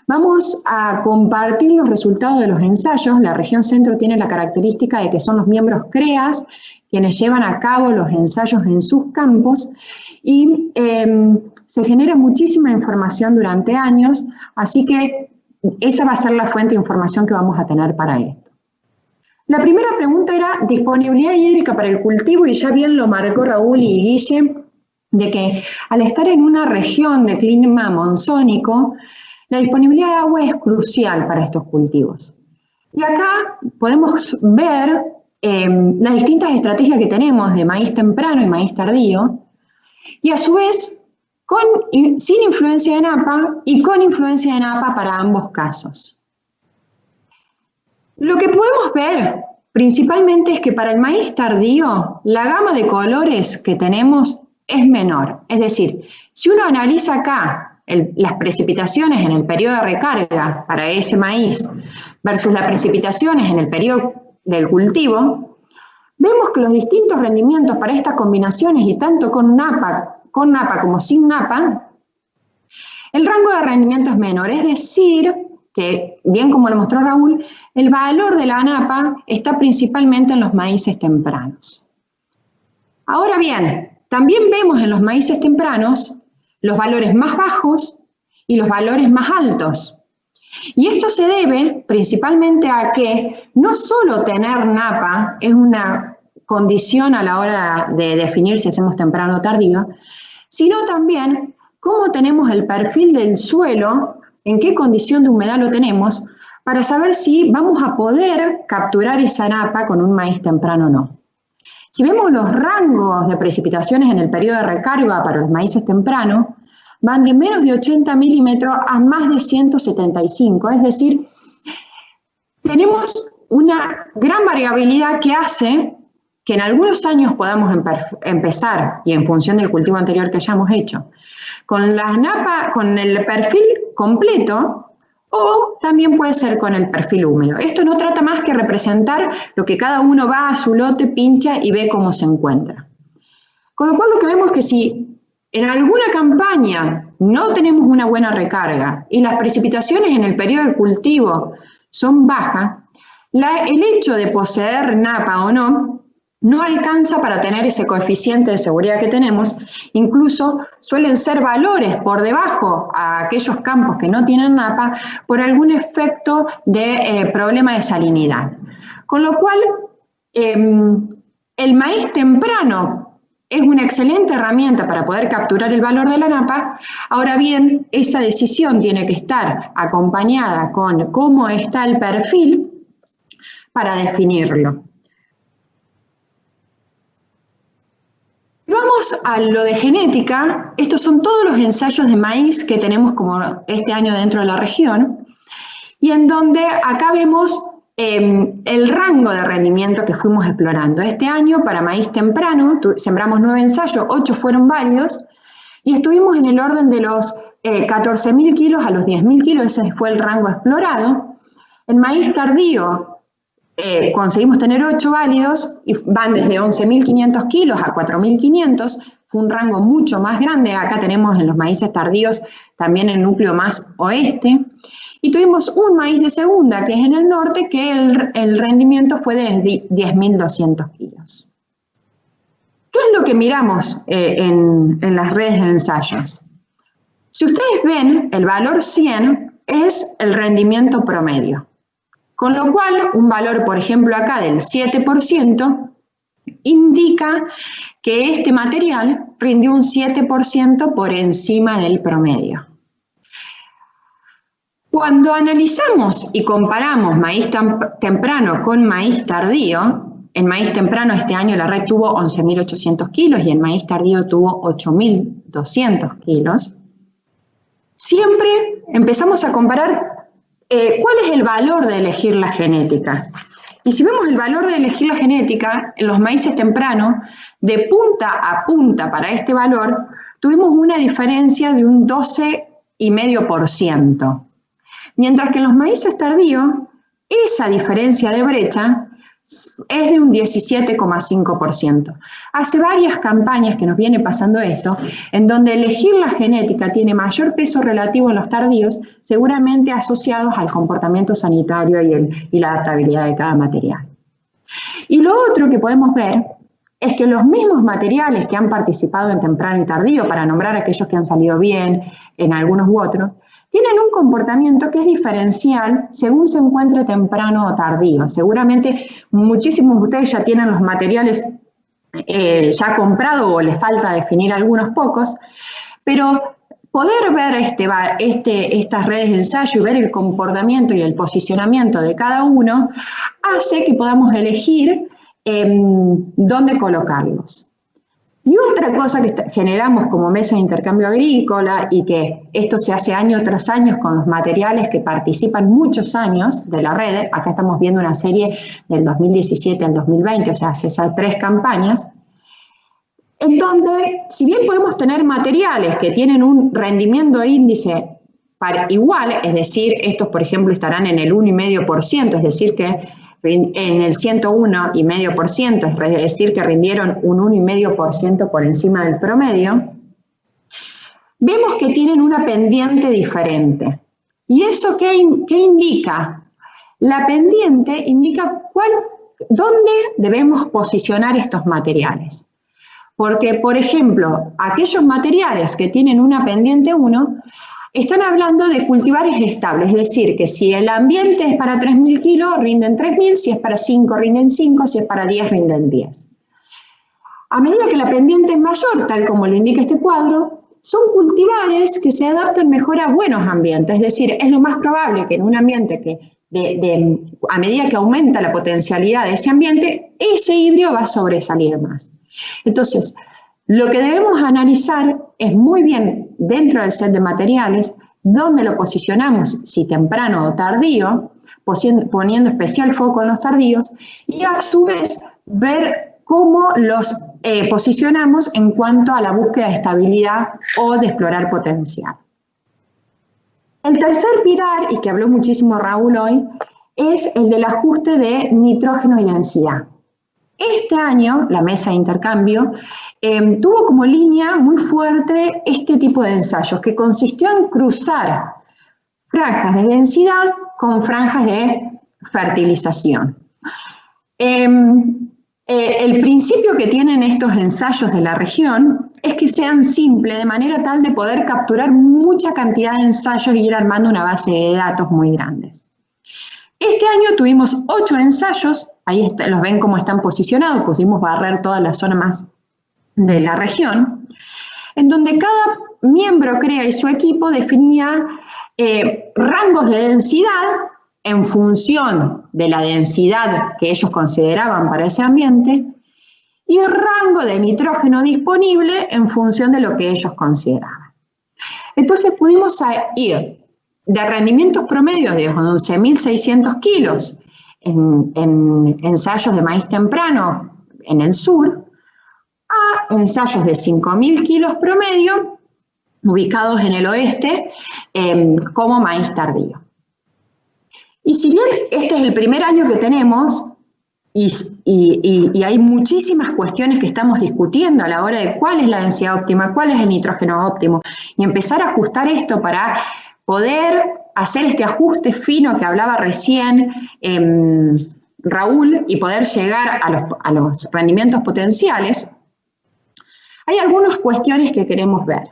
vamos a compartir los resultados de los ensayos. La región centro tiene la característica de que son los miembros CREAS quienes llevan a cabo los ensayos en sus campos, y se genera muchísima información durante años, así que esa va a ser la fuente de información que vamos a tener para esto. La primera pregunta era disponibilidad hídrica para el cultivo, y ya bien lo marcó Raúl y Guille, de que al estar en una región de clima monzónico, la disponibilidad de agua es crucial para estos cultivos. Y acá podemos ver las distintas estrategias que tenemos de maíz temprano y maíz tardío, y a su vez sin influencia de napa y con influencia de napa para ambos casos. Lo que podemos ver principalmente es que para el maíz tardío la gama de colores que tenemos es menor. Es decir, si uno analiza acá las precipitaciones en el periodo de recarga para ese maíz versus las precipitaciones en el periodo del cultivo, vemos que los distintos rendimientos para estas combinaciones, y tanto con napa como sin napa, el rango de rendimiento es menor. Es decir, que, bien como lo mostró Raúl, el valor de la napa está principalmente en los maíces tempranos. Ahora bien, también vemos en los maíces tempranos los valores más bajos y los valores más altos. Y esto se debe principalmente a que no solo tener napa es una condición a la hora de definir si hacemos temprano o tardío, sino también cómo tenemos el perfil del suelo, en qué condición de humedad lo tenemos, para saber si vamos a poder capturar esa napa con un maíz temprano o no. Si vemos los rangos de precipitaciones en el periodo de recarga para los maíces tempranos, van de menos de 80 milímetros a más de 175, es decir, tenemos una gran variabilidad que hace que en algunos años podamos empezar, y en función del cultivo anterior que hayamos hecho, con la napa, con el perfil completo, o también puede ser con el perfil húmedo. Esto no trata más que representar lo que cada uno va a su lote, pincha y ve cómo se encuentra. Con lo cual lo que vemos es que si en alguna campaña no tenemos una buena recarga y las precipitaciones en el periodo de cultivo son bajas, el hecho de poseer napa o no alcanza para tener ese coeficiente de seguridad que tenemos. Incluso suelen ser valores por debajo a aquellos campos que no tienen napa por algún efecto de problema de salinidad. Con lo cual, el maíz temprano es una excelente herramienta para poder capturar el valor de la napa. Ahora bien, esa decisión tiene que estar acompañada con cómo está el perfil para definirlo. Vamos a lo de genética. Estos son todos los ensayos de maíz que tenemos como este año dentro de la región, y en donde acá vemos el rango de rendimiento que fuimos explorando. Este año, para maíz temprano, sembramos 9 ensayos, 8 fueron válidos, y estuvimos en el orden de los 14.000 kilos a los 10.000 kilos, ese fue el rango explorado. En maíz tardío conseguimos tener 8 válidos y van desde 11.500 kilos a 4.500, fue un rango mucho más grande. Acá tenemos en los maíces tardíos también el núcleo más oeste. Y tuvimos un maíz de segunda, que es en el norte, que el rendimiento fue de 10.200 kilos. ¿Qué es lo que miramos en las redes de ensayos? Si ustedes ven, el valor 100 es el rendimiento promedio. Con lo cual, un valor, por ejemplo, acá del 7%, indica que este material rindió un 7% por encima del promedio. Cuando analizamos y comparamos maíz temprano con maíz tardío, en maíz temprano este año la red tuvo 11.800 kilos y en maíz tardío tuvo 8.200 kilos, siempre empezamos a comparar cuál es el valor de elegir la genética. Y si vemos el valor de elegir la genética, en los maíces tempranos, de punta a punta para este valor, tuvimos una diferencia de un 12,5%. Mientras que en los maíces tardíos, esa diferencia de brecha es de un 17,5%. Hace varias campañas que nos viene pasando esto, en donde elegir la genética tiene mayor peso relativo en los tardíos, seguramente asociados al comportamiento sanitario y la adaptabilidad de cada material. Y lo otro que podemos ver es que los mismos materiales que han participado en temprano y tardío, para nombrar aquellos que han salido bien en algunos u otros, tienen un comportamiento que es diferencial según se encuentre temprano o tardío. Seguramente muchísimos de ustedes ya tienen los materiales ya comprados o les falta definir algunos pocos, pero poder ver estas redes de ensayo y ver el comportamiento y el posicionamiento de cada uno hace que podamos elegir dónde colocarlos. Y otra cosa que generamos como mesa de intercambio agrícola, y que esto se hace año tras año con los materiales que participan muchos años de la red, acá estamos viendo una serie del 2017 al 2020, o sea, hace ya 3 campañas, en donde, si bien podemos tener materiales que tienen un rendimiento índice igual, es decir, estos por ejemplo estarán en el 1,5%, es decir que en el 101,5%, es decir, que rindieron un 1,5% por encima del promedio, vemos que tienen una pendiente diferente. ¿Y eso qué indica? La pendiente indica dónde debemos posicionar estos materiales. Porque, por ejemplo, aquellos materiales que tienen una pendiente 1, están hablando de cultivares estables, es decir, que si el ambiente es para 3.000 kilos, rinden 3.000, si es para 5, rinden 5, si es para 10, rinden 10. A medida que la pendiente es mayor, tal como lo indica este cuadro, son cultivares que se adaptan mejor a buenos ambientes, es decir, es lo más probable que en un ambiente que a medida que aumenta la potencialidad de ese ambiente, ese híbrido va a sobresalir más. Entonces, lo que debemos analizar es muy bien dentro del set de materiales dónde lo posicionamos, si temprano o tardío, poniendo especial foco en los tardíos, y a su vez ver cómo los posicionamos en cuanto a la búsqueda de estabilidad o de explorar potencial. El tercer pilar, y que habló muchísimo Raúl hoy, es el del ajuste de nitrógeno y densidad. Este año, la mesa de intercambio tuvo como línea muy fuerte este tipo de ensayos, que consistió en cruzar franjas de densidad con franjas de fertilización. El principio que tienen estos ensayos de la región es que sean simples, de manera tal de poder capturar mucha cantidad de ensayos y ir armando una base de datos muy grandes. Este año tuvimos 8 ensayos, ahí los ven cómo están posicionados, pusimos barrer toda la zona más de la región, en donde cada miembro CREA y su equipo definía rangos de densidad en función de la densidad que ellos consideraban para ese ambiente y el rango de nitrógeno disponible en función de lo que ellos consideraban. Entonces pudimos ir de rendimientos promedios de 11.600 kilos en ensayos de maíz temprano en el sur, a ensayos de 5.000 kilos promedio ubicados en el oeste, como maíz tardío. Y si bien este es el primer año que tenemos, y hay muchísimas cuestiones que estamos discutiendo a la hora de cuál es la densidad óptima, cuál es el nitrógeno óptimo, y empezar a ajustar esto para poder hacer este ajuste fino que hablaba recién Raúl y poder llegar a los rendimientos potenciales, hay algunas cuestiones que queremos ver.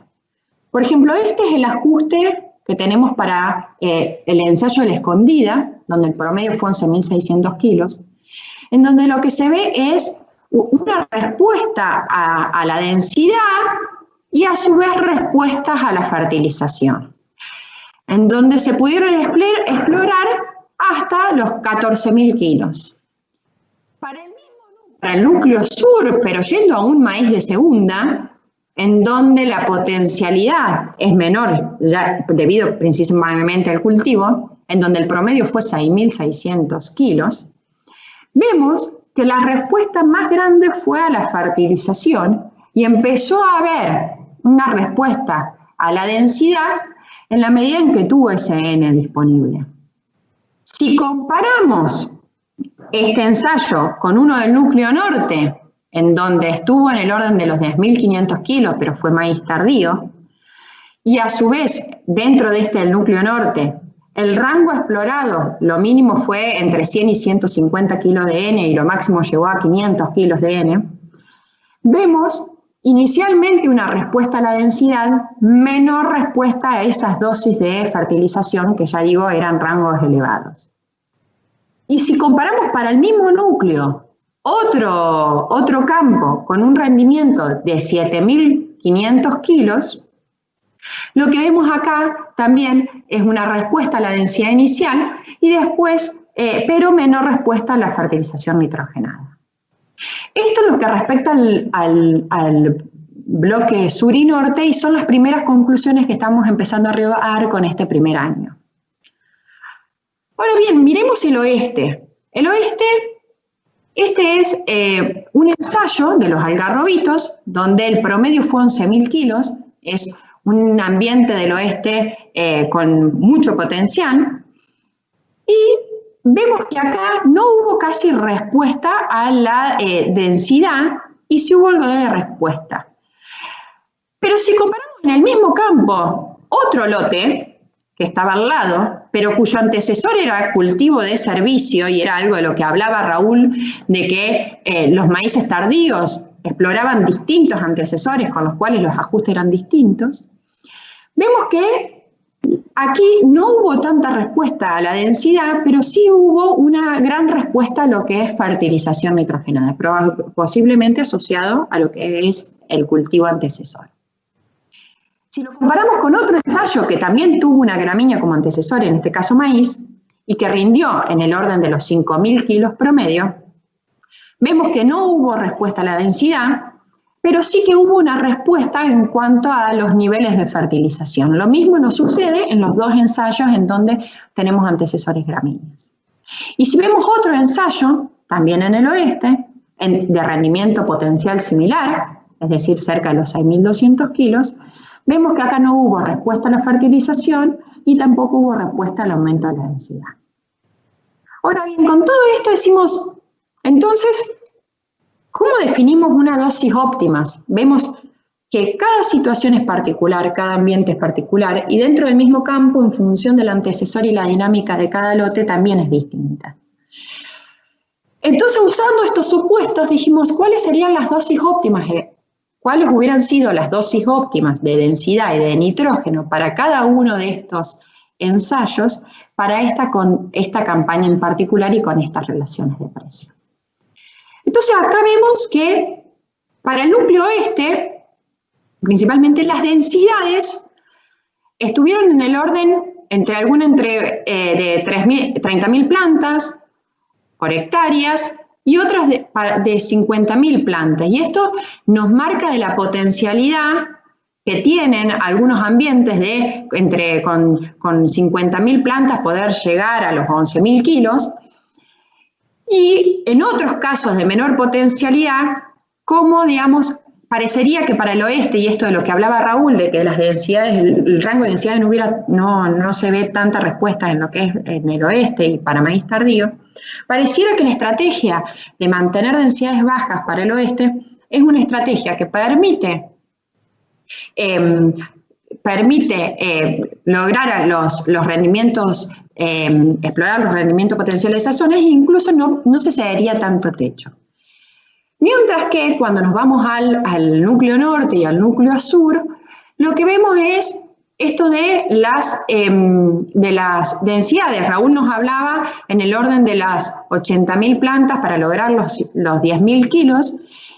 Por ejemplo, este es el ajuste que tenemos para el ensayo de la Escondida, donde el promedio fue 11.600 kilos, en donde lo que se ve es una respuesta a la densidad y a su vez respuestas a la fertilización, en donde se pudieron explorar hasta los 14.000 kilos. Para el núcleo sur, pero yendo a un maíz de segunda, en donde la potencialidad es menor, ya debido principalmente al cultivo, en donde el promedio fue 6.600 kilos, vemos que la respuesta más grande fue a la fertilización y empezó a haber una respuesta a la densidad en la medida en que tuvo ese N disponible. Si comparamos este ensayo con uno del núcleo norte, en donde estuvo en el orden de los 10.500 kilos, pero fue maíz tardío, y a su vez, dentro de este del núcleo norte, el rango explorado, lo mínimo fue entre 100 y 150 kilos de N y lo máximo llegó a 500 kilos de N, vemos inicialmente una respuesta a la densidad, menor respuesta a esas dosis de fertilización que ya digo eran rangos elevados. Y si comparamos para el mismo núcleo otro campo con un rendimiento de 7.500 kilos, lo que vemos acá también es una respuesta a la densidad inicial y después, pero menor respuesta a la fertilización nitrogenada. Esto es lo que respecta al bloque sur y norte y son las primeras conclusiones que estamos empezando a arribar con este primer año. Ahora bien, miremos el oeste. El oeste, este es un ensayo de los algarrobitos, donde el promedio fue 11.000 kilos, es un ambiente del oeste con mucho potencial, y vemos que acá no hubo casi respuesta a la densidad, y sí hubo algo de respuesta. Pero si comparamos en el mismo campo otro lote, que estaba al lado, pero cuyo antecesor era cultivo de servicio, y era algo de lo que hablaba Raúl, de que los maíces tardíos exploraban distintos antecesores con los cuales los ajustes eran distintos, vemos que aquí no hubo tanta respuesta a la densidad, pero sí hubo una gran respuesta a lo que es fertilización nitrogenada, posiblemente asociado a lo que es el cultivo antecesor. Si lo comparamos con otro ensayo que también tuvo una gramínea como antecesor, en este caso maíz, y que rindió en el orden de los 5.000 kilos promedio, vemos que no hubo respuesta a la densidad, pero sí que hubo una respuesta en cuanto a los niveles de fertilización. Lo mismo nos sucede en los dos ensayos en donde tenemos antecesores gramíneas. Y si vemos otro ensayo, también en el oeste, de rendimiento potencial similar, es decir, cerca de los 6.200 kilos, vemos que acá no hubo respuesta a la fertilización y tampoco hubo respuesta al aumento de la densidad. Ahora bien, con todo esto decimos, entonces, ¿cómo definimos una dosis óptima? Vemos que cada situación es particular, cada ambiente es particular, y dentro del mismo campo, en función del antecesor y la dinámica de cada lote, también es distinta. Entonces, usando estos supuestos, dijimos, ¿cuáles serían las dosis óptimas? ¿Cuáles hubieran sido las dosis óptimas de densidad y de nitrógeno para cada uno de estos ensayos para esta campaña en particular y con estas relaciones de precio? Entonces acá vemos que para el núcleo oeste, principalmente las densidades estuvieron en el orden de 30.000 plantas por hectáreas y otras de 50.000 plantas. Y esto nos marca de la potencialidad que tienen algunos ambientes de con 50.000 plantas poder llegar a los 11.000 kilos, y en otros casos de menor potencialidad, como digamos parecería que para el oeste, y esto de lo que hablaba Raúl, de que las densidades, el rango de densidades no se ve tanta respuesta en lo que es en el oeste y para maíz tardío, pareciera que la estrategia de mantener densidades bajas para el oeste es una estrategia que permite lograr los rendimientos, explorar los rendimientos potenciales de esas zonas e incluso no se cedería tanto techo. Mientras que cuando nos vamos al núcleo norte y al núcleo sur, lo que vemos es esto de las densidades. Raúl nos hablaba en el orden de las 80.000 plantas para lograr los 10.000 kilos,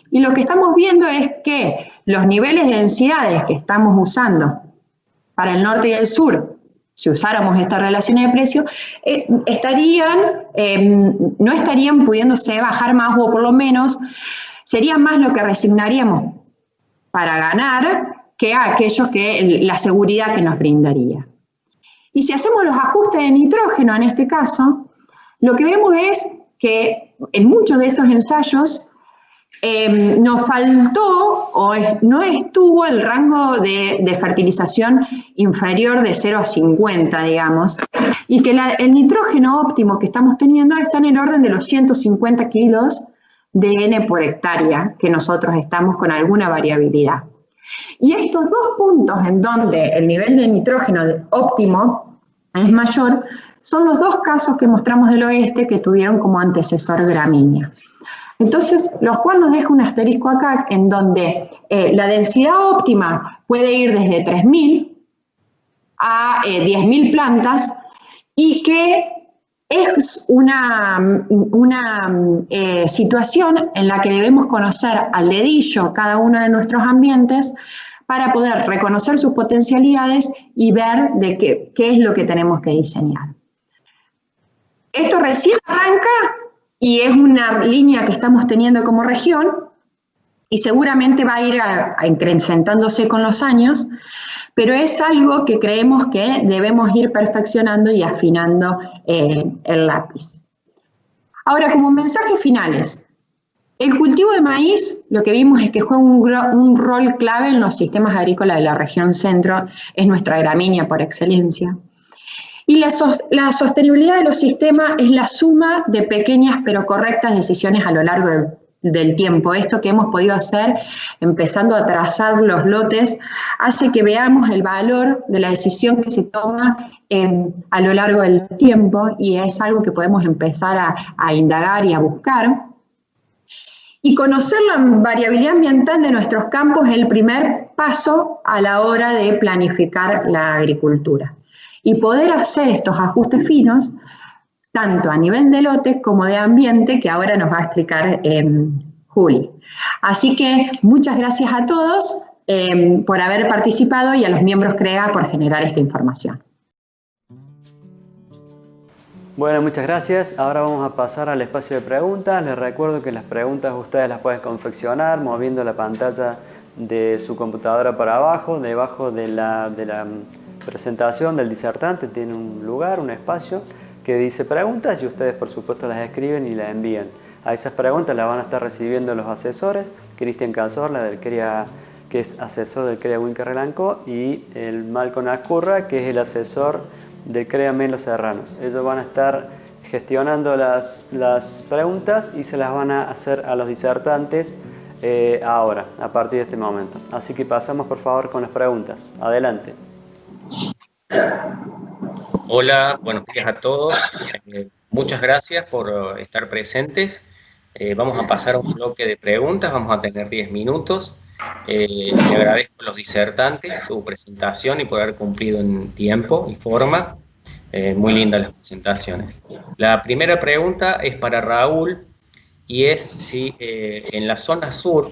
y lo que estamos viendo es que los niveles de densidades que estamos usando para el norte y el sur, si usáramos estas relaciones de precio, no estarían pudiéndose bajar más, o por lo menos sería más lo que resignaríamos para ganar que la seguridad que nos brindaría. Y si hacemos los ajustes de nitrógeno en este caso, lo que vemos es que en muchos de estos ensayos nos faltó o no estuvo el rango de fertilización inferior de 0 a 50, digamos, y que el nitrógeno óptimo que estamos teniendo está en el orden de los 150 kilos de N por hectárea, que nosotros estamos con alguna variabilidad. Y estos dos puntos en donde el nivel de nitrógeno óptimo es mayor, son los dos casos que mostramos del oeste que tuvieron como antecesor gramínea. Entonces, lo cual nos deja un asterisco acá en donde la densidad óptima puede ir desde 3.000 a 10.000 plantas y que es una situación en la que debemos conocer al dedillo cada uno de nuestros ambientes para poder reconocer sus potencialidades y ver de qué es lo que tenemos que diseñar. Esto recién arranca y es una línea que estamos teniendo como región y seguramente va a ir incrementándose con los años, pero es algo que creemos que debemos ir perfeccionando y afinando el lápiz. Ahora, como mensajes finales, el cultivo de maíz, lo que vimos es que juega un rol clave en los sistemas agrícolas de la región centro, es nuestra gramínea por excelencia. Y la sostenibilidad de los sistemas es la suma de pequeñas pero correctas decisiones a lo largo del tiempo. Esto que hemos podido hacer, empezando a trazar los lotes, hace que veamos el valor de la decisión que se toma a lo largo del tiempo, y es algo que podemos empezar a indagar y a buscar. Y conocer la variabilidad ambiental de nuestros campos es el primer paso a la hora de planificar la agricultura. Y poder hacer estos ajustes finos, tanto a nivel de lote como de ambiente, que ahora nos va a explicar Juli. Así que muchas gracias a todos por haber participado y a los miembros CREA por generar esta información. Bueno, muchas gracias. Ahora vamos a pasar al espacio de preguntas. Les recuerdo que las preguntas ustedes las pueden confeccionar moviendo la pantalla de su computadora para abajo, debajo de la presentación del disertante tiene un lugar, un espacio que dice preguntas, y ustedes por supuesto las escriben y las envían. A esas preguntas las van a estar recibiendo los asesores, Cristian Cazorla del CREA, que es asesor del CREA Huinca-Relancó, y el Malcolm Azcurra, que es el asesor del CREA Melo Serranos. Ellos van a estar gestionando las preguntas y se las van a hacer a los disertantes ahora, a partir de este momento. Así que pasamos por favor con las preguntas. Adelante. Hola, buenos días a todos. Muchas gracias por estar presentes. Vamos a pasar a un bloque de preguntas, vamos a tener 10 minutos. Le agradezco a los disertantes su presentación y por haber cumplido en tiempo y forma. Muy lindas las presentaciones. La primera pregunta es para Raúl y es si en la zona sur,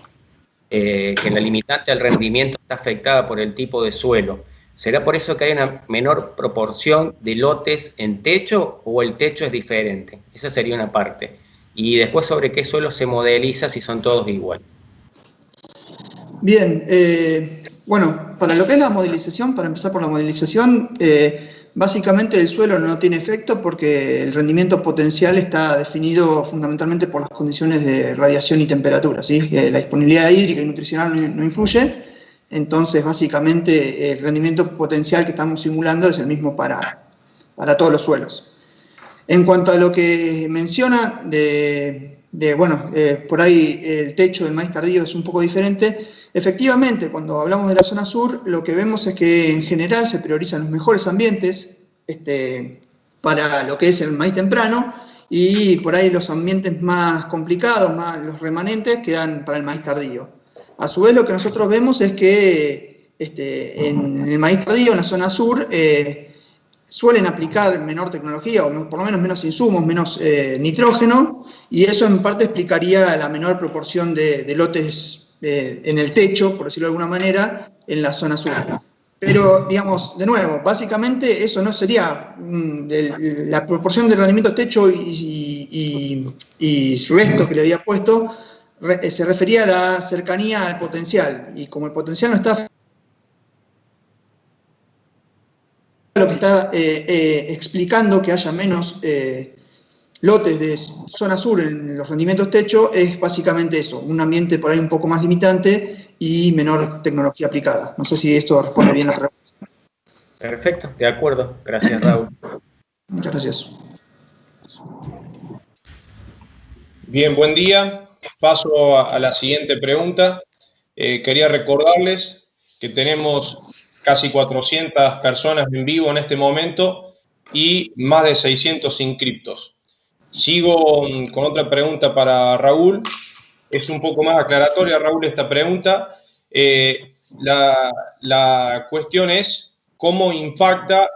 que la limitante al rendimiento está afectada por el tipo de suelo, ¿será por eso que hay una menor proporción de lotes en techo o el techo es diferente? Esa sería una parte. Y después sobre qué suelo se modeliza si son todos iguales. Bien, bueno, para lo que es la modelización, para empezar por la modelización, Básicamente el suelo no tiene efecto porque el rendimiento potencial está definido fundamentalmente por las condiciones de radiación y temperatura, ¿sí? La disponibilidad hídrica y nutricional no influye, entonces básicamente el rendimiento potencial que estamos simulando es el mismo para todos los suelos. En cuanto a lo que menciona por ahí el techo del maíz tardío es un poco diferente. Efectivamente, cuando hablamos de la zona sur, lo que vemos es que en general se priorizan los mejores ambientes para lo que es el maíz temprano, y por ahí los ambientes más complicados, los remanentes, quedan para el maíz tardío. A su vez, lo que nosotros vemos es que en el maíz tardío, en la zona sur, suelen aplicar menor tecnología, o por lo menos menos insumos, menos nitrógeno, y eso en parte explicaría la menor proporción de lotes en el techo, por decirlo de alguna manera, en la zona sur. Pero, digamos, de nuevo, básicamente eso no sería la proporción de rendimiento techo y resto que le había puesto, se refería a la cercanía al potencial, y como el potencial no está, lo que está explicando que haya menos lotes de zona sur en los rendimientos techo es básicamente eso, un ambiente por ahí un poco más limitante y menor tecnología aplicada. No sé si esto responde bien a la pregunta. Perfecto, de acuerdo. Gracias, Raúl. Muchas gracias. Bien, buen día. Paso a la siguiente pregunta. Quería recordarles que tenemos casi 400 personas en vivo en este momento y más de 600 inscriptos. Sigo con otra pregunta para Raúl. Es un poco más aclaratoria, Raúl, esta pregunta. La cuestión es cómo impacta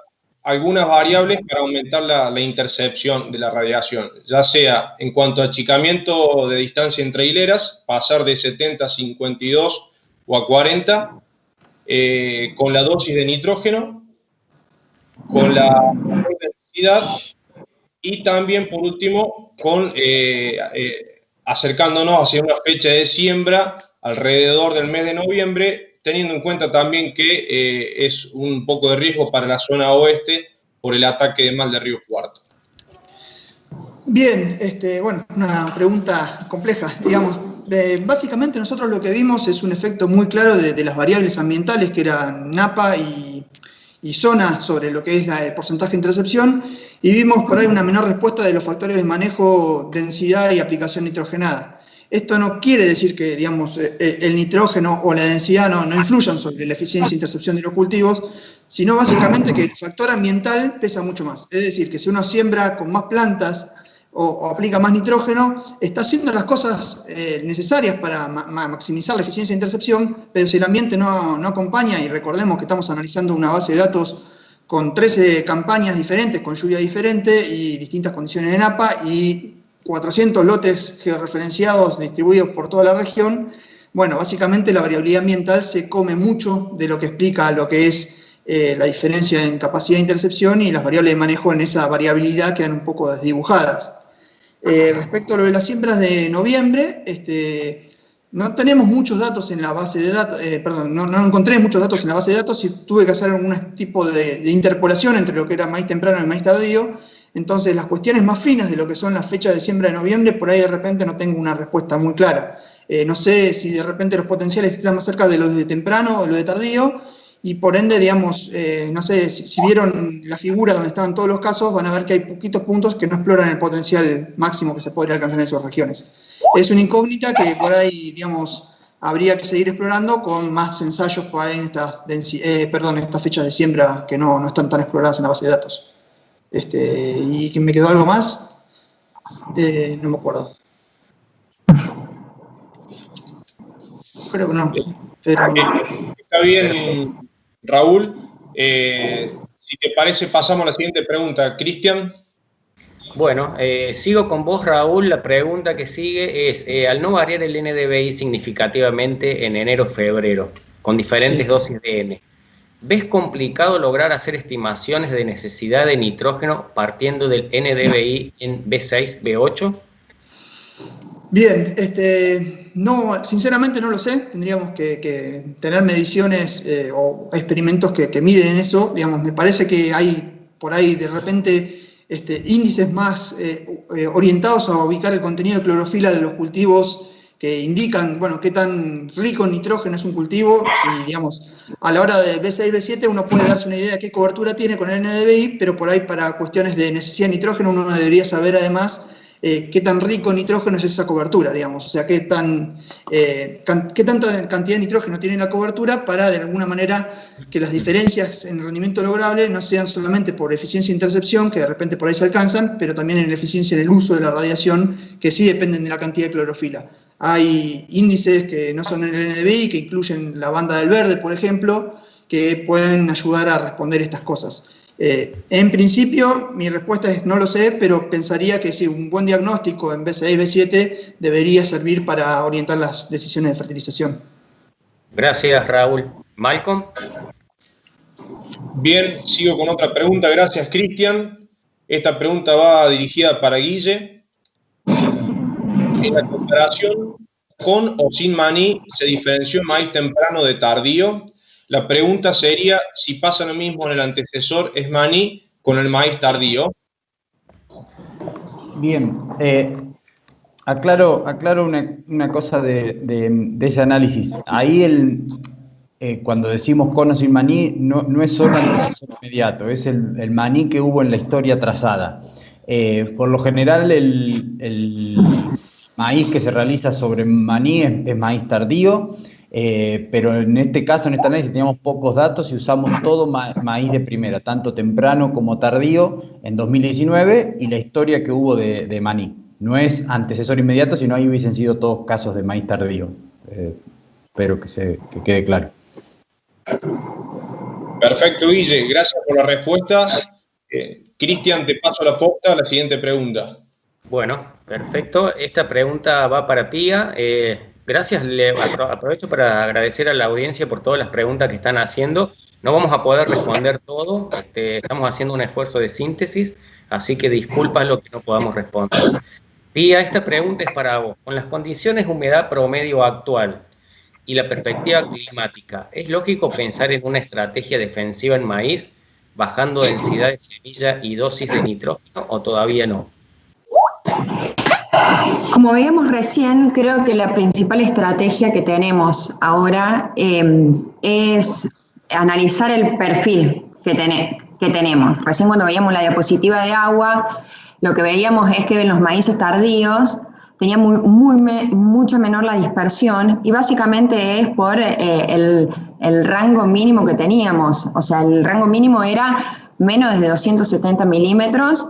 algunas variables para aumentar la intercepción de la radiación, ya sea en cuanto a achicamiento de distancia entre hileras, pasar de 70 a 52 o a 40, con la dosis de nitrógeno, con la densidad, y también, por último, con acercándonos hacia una fecha de siembra alrededor del mes de noviembre, teniendo en cuenta también que es un poco de riesgo para la zona oeste por el ataque de mal de Río Cuarto. Bien, bueno, una pregunta compleja, digamos. Básicamente nosotros lo que vimos es un efecto muy claro de las variables ambientales, que eran napa y zona sobre lo que es el porcentaje de intercepción, y vimos por ahí una menor respuesta de los factores de manejo, densidad y aplicación nitrogenada. Esto no quiere decir que, digamos, el nitrógeno o la densidad no influyan sobre la eficiencia de intercepción de los cultivos, sino básicamente que el factor ambiental pesa mucho más. Es decir, que si uno siembra con más plantas o aplica más nitrógeno, está haciendo las cosas necesarias para maximizar la eficiencia de intercepción, pero si el ambiente no acompaña, y recordemos que estamos analizando una base de datos con 13 campañas diferentes, con lluvia diferente y distintas condiciones de napa, y 400 lotes georreferenciados distribuidos por toda la región, bueno, básicamente la variabilidad ambiental se come mucho de lo que explica lo que es la diferencia en capacidad de intercepción, y las variables de manejo en esa variabilidad quedan un poco desdibujadas. Respecto a lo de las siembras de noviembre, no tenemos muchos datos en la base de datos, no encontré muchos datos en la base de datos, y tuve que hacer algún tipo de interpolación entre lo que era maíz temprano y maíz tardío. Entonces, las cuestiones más finas de lo que son las fechas de siembra de noviembre, por ahí de repente no tengo una respuesta muy clara. No sé si de repente los potenciales están más cerca de los de temprano o los de tardío, y por ende, digamos, no sé, si vieron la figura donde estaban todos los casos, van a ver que hay poquitos puntos que no exploran el potencial máximo que se podría alcanzar en esas regiones. Es una incógnita que por ahí, digamos, habría que seguir explorando con más ensayos por ahí en estas fechas de siembra que no están tan exploradas en la base de datos. ¿Y que me quedó algo más? No me acuerdo. Creo que no. Pero... Está bien, Raúl. Si te parece, pasamos a la siguiente pregunta. Cristian. Bueno, sigo con vos, Raúl. La pregunta que sigue es, al no variar el NDVI significativamente en enero-febrero, con diferentes dosis de N, ¿ves complicado lograr hacer estimaciones de necesidad de nitrógeno partiendo del NDVI en B6, B8? Bien, no, sinceramente no lo sé. Tendríamos que tener mediciones o experimentos que miren eso. Digamos, me parece que hay por ahí de repente índices más orientados a ubicar el contenido de clorofila de los cultivos que indican, bueno, qué tan rico en nitrógeno es un cultivo, y digamos, a la hora de B6, B7 uno puede darse una idea de qué cobertura tiene con el NDVI, pero por ahí para cuestiones de necesidad de nitrógeno uno debería saber además qué tan rico en nitrógeno es esa cobertura, digamos, o sea, qué tanta cantidad de nitrógeno tiene la cobertura para de alguna manera que las diferencias en el rendimiento lograble no sean solamente por eficiencia de intercepción, que de repente por ahí se alcanzan, pero también en la eficiencia en el uso de la radiación, que sí dependen de la cantidad de clorofila. Hay índices que no son el NDVI, que incluyen la banda del verde, por ejemplo, que pueden ayudar a responder estas cosas. En principio, mi respuesta es no lo sé, pero pensaría que sí, un buen diagnóstico en B6, B7 debería servir para orientar las decisiones de fertilización. Gracias, Raúl. Malcolm. Bien, sigo con otra pregunta. Gracias, Cristian. Esta pregunta va dirigida para Guille. En la comparación con o sin maní, ¿se diferenció el maíz temprano de tardío? La pregunta sería si pasa lo mismo en el antecesor es maní con el maíz tardío. Bien, aclaro una cosa de ese análisis. Ahí cuando decimos con o sin maní, no es solo el antecesor inmediato, es el maní que hubo en la historia trazada. Por lo general, el maíz que se realiza sobre maní es maíz tardío, pero en este caso, en este análisis, teníamos pocos datos y usamos todo maíz de primera, tanto temprano como tardío en 2019 y la historia que hubo de maní. No es antecesor inmediato, sino ahí hubiesen sido todos casos de maíz tardío. Espero que quede claro. Perfecto, Guille. Gracias por la respuesta. Cristian, te paso la posta a la siguiente pregunta. Bueno, perfecto. Esta pregunta va para Pía. Gracias, aprovecho para agradecer a la audiencia por todas las preguntas que están haciendo. No vamos a poder responder todo, estamos haciendo un esfuerzo de síntesis, así que disculpa lo que no podamos responder. Pía, esta pregunta es para vos. Con las condiciones de humedad promedio actual y la perspectiva climática, ¿es lógico pensar en una estrategia defensiva en maíz, bajando densidad de semilla y dosis de nitrógeno, o todavía no? Como veíamos recién, creo que la principal estrategia que tenemos ahora es analizar el perfil que tenemos. Recién cuando veíamos la diapositiva de agua, lo que veíamos es que en los maíces tardíos tenía mucho menor la dispersión, y básicamente es por el rango mínimo que teníamos. O sea, el rango mínimo era menos de 270 milímetros,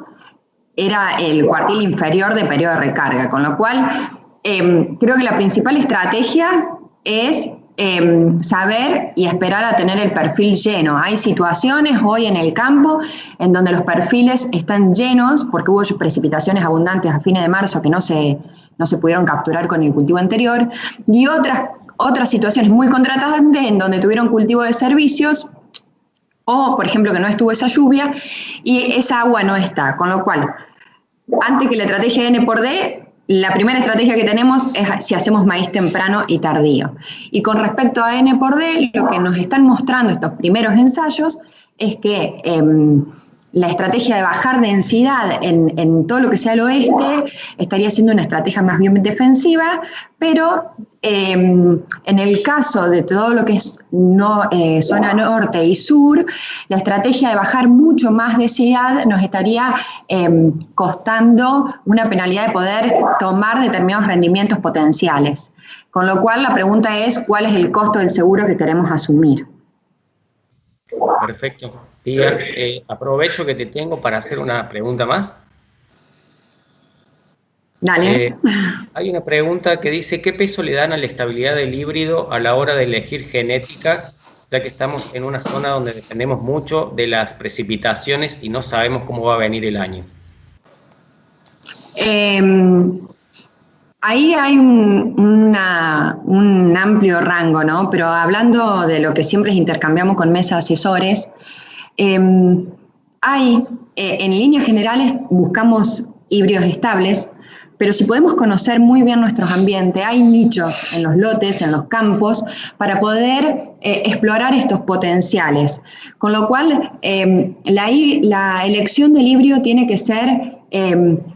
era el cuartil inferior de periodo de recarga, con lo cual creo que la principal estrategia es saber y esperar a tener el perfil lleno. Hay situaciones hoy en el campo en donde los perfiles están llenos porque hubo precipitaciones abundantes a fines de marzo que no se pudieron capturar con el cultivo anterior, y otras situaciones muy contrastantes en donde tuvieron cultivo de servicios, o, por ejemplo, que no estuvo esa lluvia y esa agua no está. Con lo cual, antes que la estrategia N por D, la primera estrategia que tenemos es si hacemos maíz temprano y tardío. Y con respecto a N por D, lo que nos están mostrando estos primeros ensayos es que la estrategia de bajar densidad en todo lo que sea el oeste estaría siendo una estrategia más bien defensiva, pero en el caso de todo lo que es zona norte y sur, la estrategia de bajar mucho más densidad nos estaría costando una penalidad de poder tomar determinados rendimientos potenciales. Con lo cual la pregunta es, ¿cuál es el costo del seguro que queremos asumir? Perfecto. Pía, aprovecho que te tengo para hacer una pregunta más. Dale. Hay una pregunta que dice, ¿qué peso le dan a la estabilidad del híbrido a la hora de elegir genética, ya que estamos en una zona donde dependemos mucho de las precipitaciones y no sabemos cómo va a venir el año? Ahí hay un amplio rango, ¿no? Pero hablando de lo que siempre intercambiamos con mesas asesores, en líneas generales buscamos híbridos estables, pero si podemos conocer muy bien nuestros ambientes, hay nichos en los lotes, en los campos, para poder explorar estos potenciales. Con lo cual, la elección del híbrido tiene que ser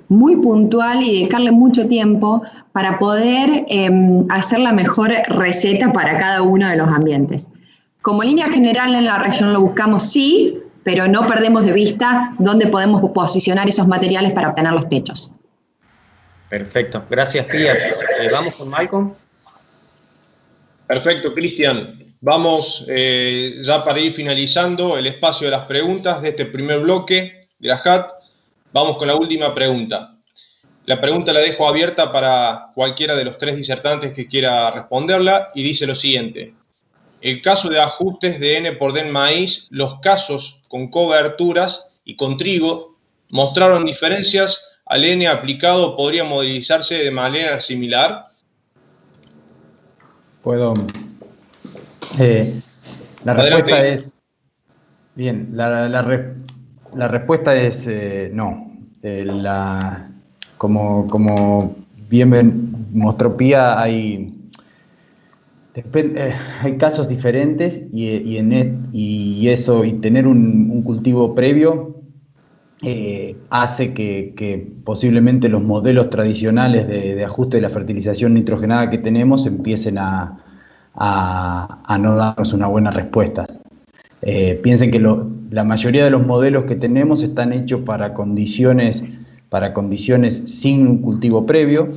muy puntual y dedicarle mucho tiempo para poder hacer la mejor receta para cada uno de los ambientes. Como línea general en la región lo buscamos, sí, pero no perdemos de vista dónde podemos posicionar esos materiales para obtener los techos. Perfecto, gracias Pía. Vamos con Malcolm. Perfecto, Cristian. Vamos ya para ir finalizando el espacio de las preguntas de este primer bloque de la JAT. Vamos con la última pregunta. La pregunta la dejo abierta para cualquiera de los 3 disertantes que quiera responderla y dice lo siguiente. El caso de ajustes de N por D en maíz, los casos con coberturas y con trigo mostraron diferencias. ¿Al N aplicado podría modelizarse de manera similar? Puedo. La respuesta es. Bien, la respuesta es no. Como bien mostró Pía, hay casos diferentes y tener un cultivo previo hace que posiblemente los modelos tradicionales de ajuste de la fertilización nitrogenada que tenemos empiecen a no darnos una buena respuesta. Piensen que la mayoría de los modelos que tenemos están hechos para condiciones sin un cultivo previo.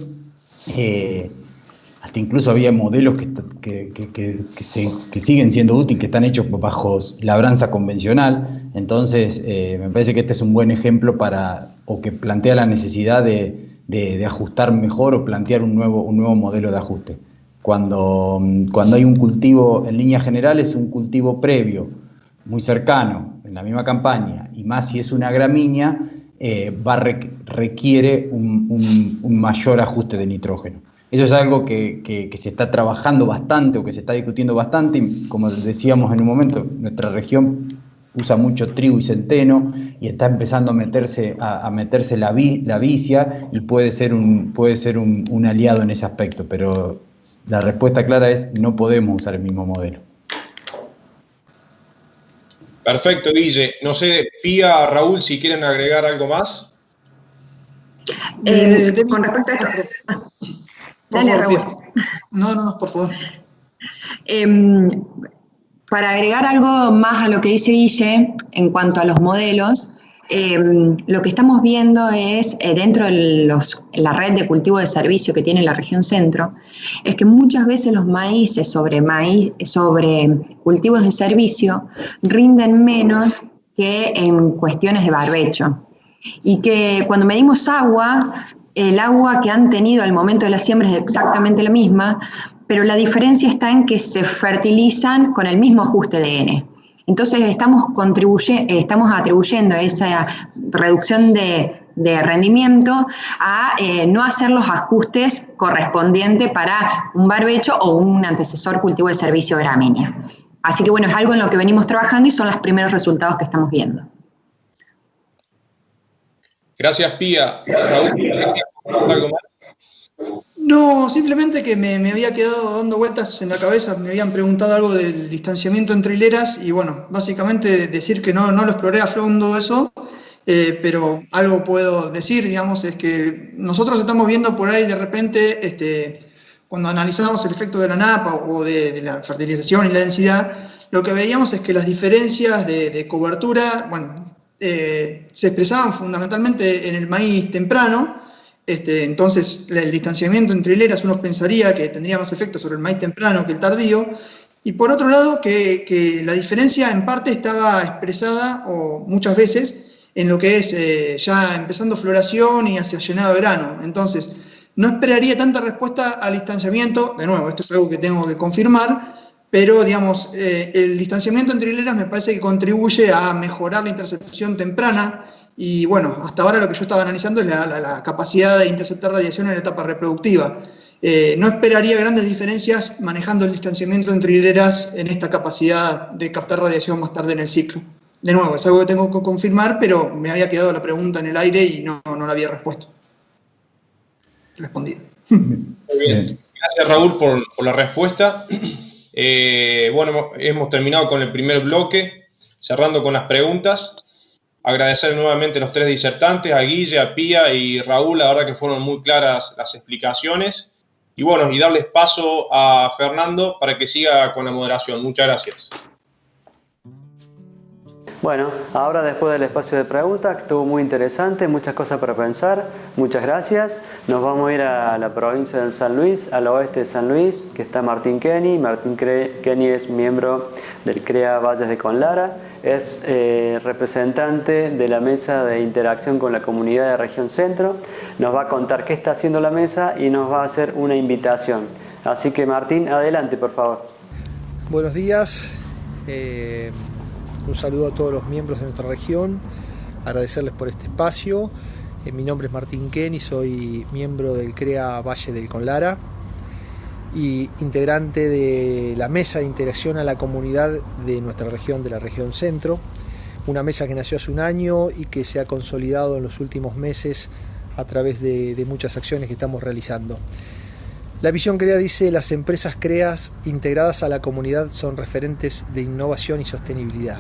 Hasta incluso había modelos que siguen siendo útiles, que están hechos bajo labranza convencional. Entonces, me parece que este es un buen ejemplo o que plantea la necesidad de ajustar mejor o plantear un nuevo modelo de ajuste. Cuando hay un cultivo, en líneas generales, un cultivo previo, muy cercano, en la misma campaña, y más si es una gramínea, requiere un mayor ajuste de nitrógeno. Eso es algo que se está trabajando bastante o que se está discutiendo bastante, y como decíamos en un momento, nuestra región usa mucho trigo y centeno y está empezando a meterse la vicia y puede ser un aliado en ese aspecto, pero la respuesta clara es no podemos usar el mismo modelo. Perfecto, Guille. No sé, Pía, Raúl, si quieren agregar algo más. Con respecto a esto. Dale, Raúl. No, por favor. Para agregar algo más a lo que dice Guille en cuanto a los modelos, lo que estamos viendo es, dentro de la red de cultivo de servicio que tiene la región centro, es que muchas veces los maíces sobre cultivos de servicio rinden menos que en cuestiones de barbecho. Y que cuando medimos agua, el agua que han tenido al momento de la siembra es exactamente la misma, pero la diferencia está en que se fertilizan con el mismo ajuste de N. Entonces estamos atribuyendo esa reducción de rendimiento a no hacer los ajustes correspondientes para un barbecho o un antecesor cultivo de servicio gramínea. Así que bueno, es algo en lo que venimos trabajando y son los primeros resultados que estamos viendo. Gracias, Pía. Raúl, ¿algo más? No, simplemente que me había quedado dando vueltas en la cabeza, me habían preguntado algo del distanciamiento entre hileras y bueno, básicamente decir que no lo exploré a fondo eso, pero algo puedo decir, digamos, es que nosotros estamos viendo por ahí de repente, cuando analizamos el efecto de la napa o de la fertilización y la densidad, lo que veíamos es que las diferencias de cobertura, bueno, se expresaban fundamentalmente en el maíz temprano. Entonces el distanciamiento entre hileras uno pensaría que tendría más efecto sobre el maíz temprano que el tardío, y por otro lado que la diferencia en parte estaba expresada o muchas veces en lo que es ya empezando floración y hacia llenado de grano. Entonces no esperaría tanta respuesta al distanciamiento, de nuevo esto es algo que tengo que confirmar, pero digamos el distanciamiento entre hileras me parece que contribuye a mejorar la intercepción temprana. Y bueno, hasta ahora lo que yo estaba analizando es la capacidad de interceptar radiación en la etapa reproductiva. No esperaría grandes diferencias manejando el distanciamiento entre hileras en esta capacidad de captar radiación más tarde en el ciclo. De nuevo, es algo que tengo que confirmar, pero me había quedado la pregunta en el aire y no la había respuesto. respondido. Muy bien. Gracias, Raúl, por la respuesta. Bueno, hemos terminado con el primer bloque, cerrando con las preguntas. Agradecer nuevamente a los 3 disertantes, a Guille, a Pía y Raúl, la verdad que fueron muy claras las explicaciones. Y bueno, y darles paso a Fernando para que siga con la moderación. Muchas gracias. Bueno, ahora después del espacio de preguntas, que estuvo muy interesante, muchas cosas para pensar, muchas gracias. Nos vamos a ir a la provincia de San Luis, al oeste de San Luis, que está Martín Kenny. Martín Kenny es miembro del CREA Valles de Conlara, es representante de la mesa de interacción con la comunidad de Región Centro. Nos va a contar qué está haciendo la mesa y nos va a hacer una invitación. Así que Martín, adelante por favor. Buenos días. Un saludo a todos los miembros de nuestra región, agradecerles por este espacio. Mi nombre es Martín Kenny, soy miembro del CREA Valle del Conlara y integrante de la mesa de interacción a la comunidad de nuestra región, de la región centro. Una mesa que nació hace un año y que se ha consolidado en los últimos meses a través de muchas acciones que estamos realizando. La visión CREA dice: las empresas CREA integradas a la comunidad son referentes de innovación y sostenibilidad.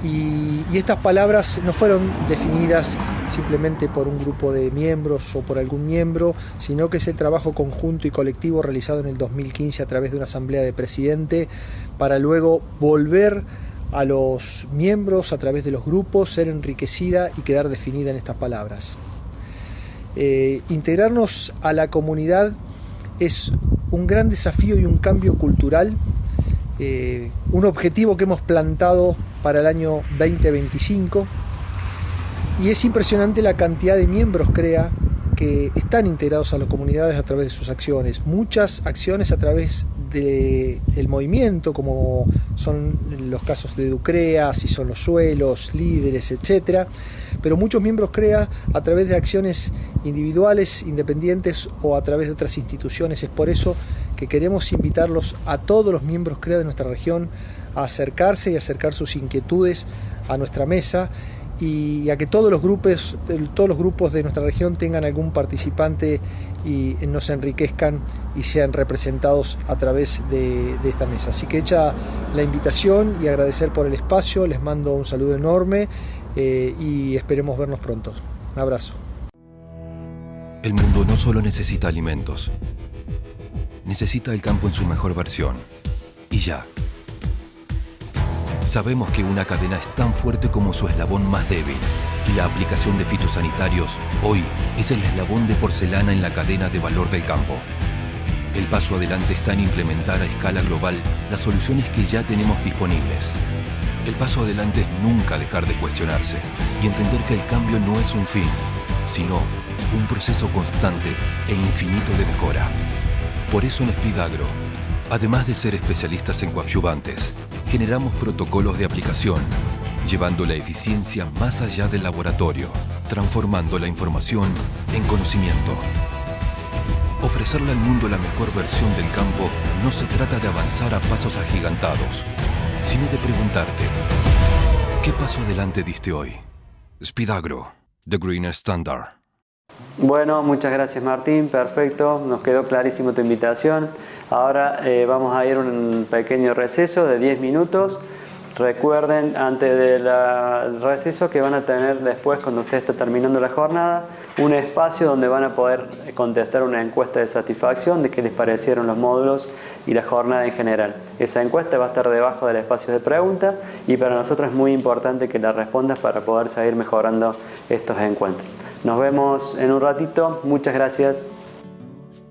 Y estas palabras no fueron definidas simplemente por un grupo de miembros o por algún miembro, sino que es el trabajo conjunto y colectivo realizado en el 2015 a través de una asamblea de presidente para luego volver a los miembros a través de los grupos, ser enriquecida y quedar definida en estas palabras. Integrarnos a la comunidad es un gran desafío y un cambio cultural, un objetivo que hemos plantado para el año 2025, y es impresionante la cantidad de miembros CREA que están integrados a las comunidades a través de sus acciones, muchas acciones a través del movimiento, como son los casos de Educrea, si son los suelos, líderes, etc. Pero muchos miembros CREA a través de acciones individuales, independientes o a través de otras instituciones. Es por eso que queremos invitarlos a todos los miembros CREA de nuestra región a acercarse y acercar sus inquietudes a nuestra mesa, y a que todos los grupos de nuestra región tengan algún participante y nos enriquezcan y sean representados a través de esta mesa. Así que hecha la invitación y agradecer por el espacio, les mando un saludo enorme y esperemos vernos pronto. Un abrazo. El mundo no solo necesita alimentos, necesita el campo en su mejor versión. Y ya. Sabemos que una cadena es tan fuerte como su eslabón más débil, y la aplicación de fitosanitarios hoy es el eslabón de porcelana en la cadena de valor del campo. El paso adelante está en implementar a escala global las soluciones que ya tenemos disponibles. El paso adelante es nunca dejar de cuestionarse y entender que el cambio no es un fin, sino un proceso constante e infinito de mejora. Por eso en Speedagro, además de ser especialistas en coadyuvantes, generamos protocolos de aplicación, llevando la eficiencia más allá del laboratorio, transformando la información en conocimiento. Ofrecerle al mundo la mejor versión del campo no se trata de avanzar a pasos agigantados, sino de preguntarte, ¿qué paso adelante diste hoy? Speedagro, The Green Standard. Bueno, muchas gracias Martín, perfecto, nos quedó clarísimo tu invitación. Ahora vamos a ir a un pequeño receso de 10 minutos. Recuerden antes del receso que van a tener después, cuando usted esté terminando la jornada, un espacio donde van a poder contestar una encuesta de satisfacción de qué les parecieron los módulos y la jornada en general. Esa encuesta va a estar debajo del espacio de preguntas y para nosotros es muy importante que la respondas para poder seguir mejorando estos encuentros. Nos vemos en un ratito. Muchas gracias.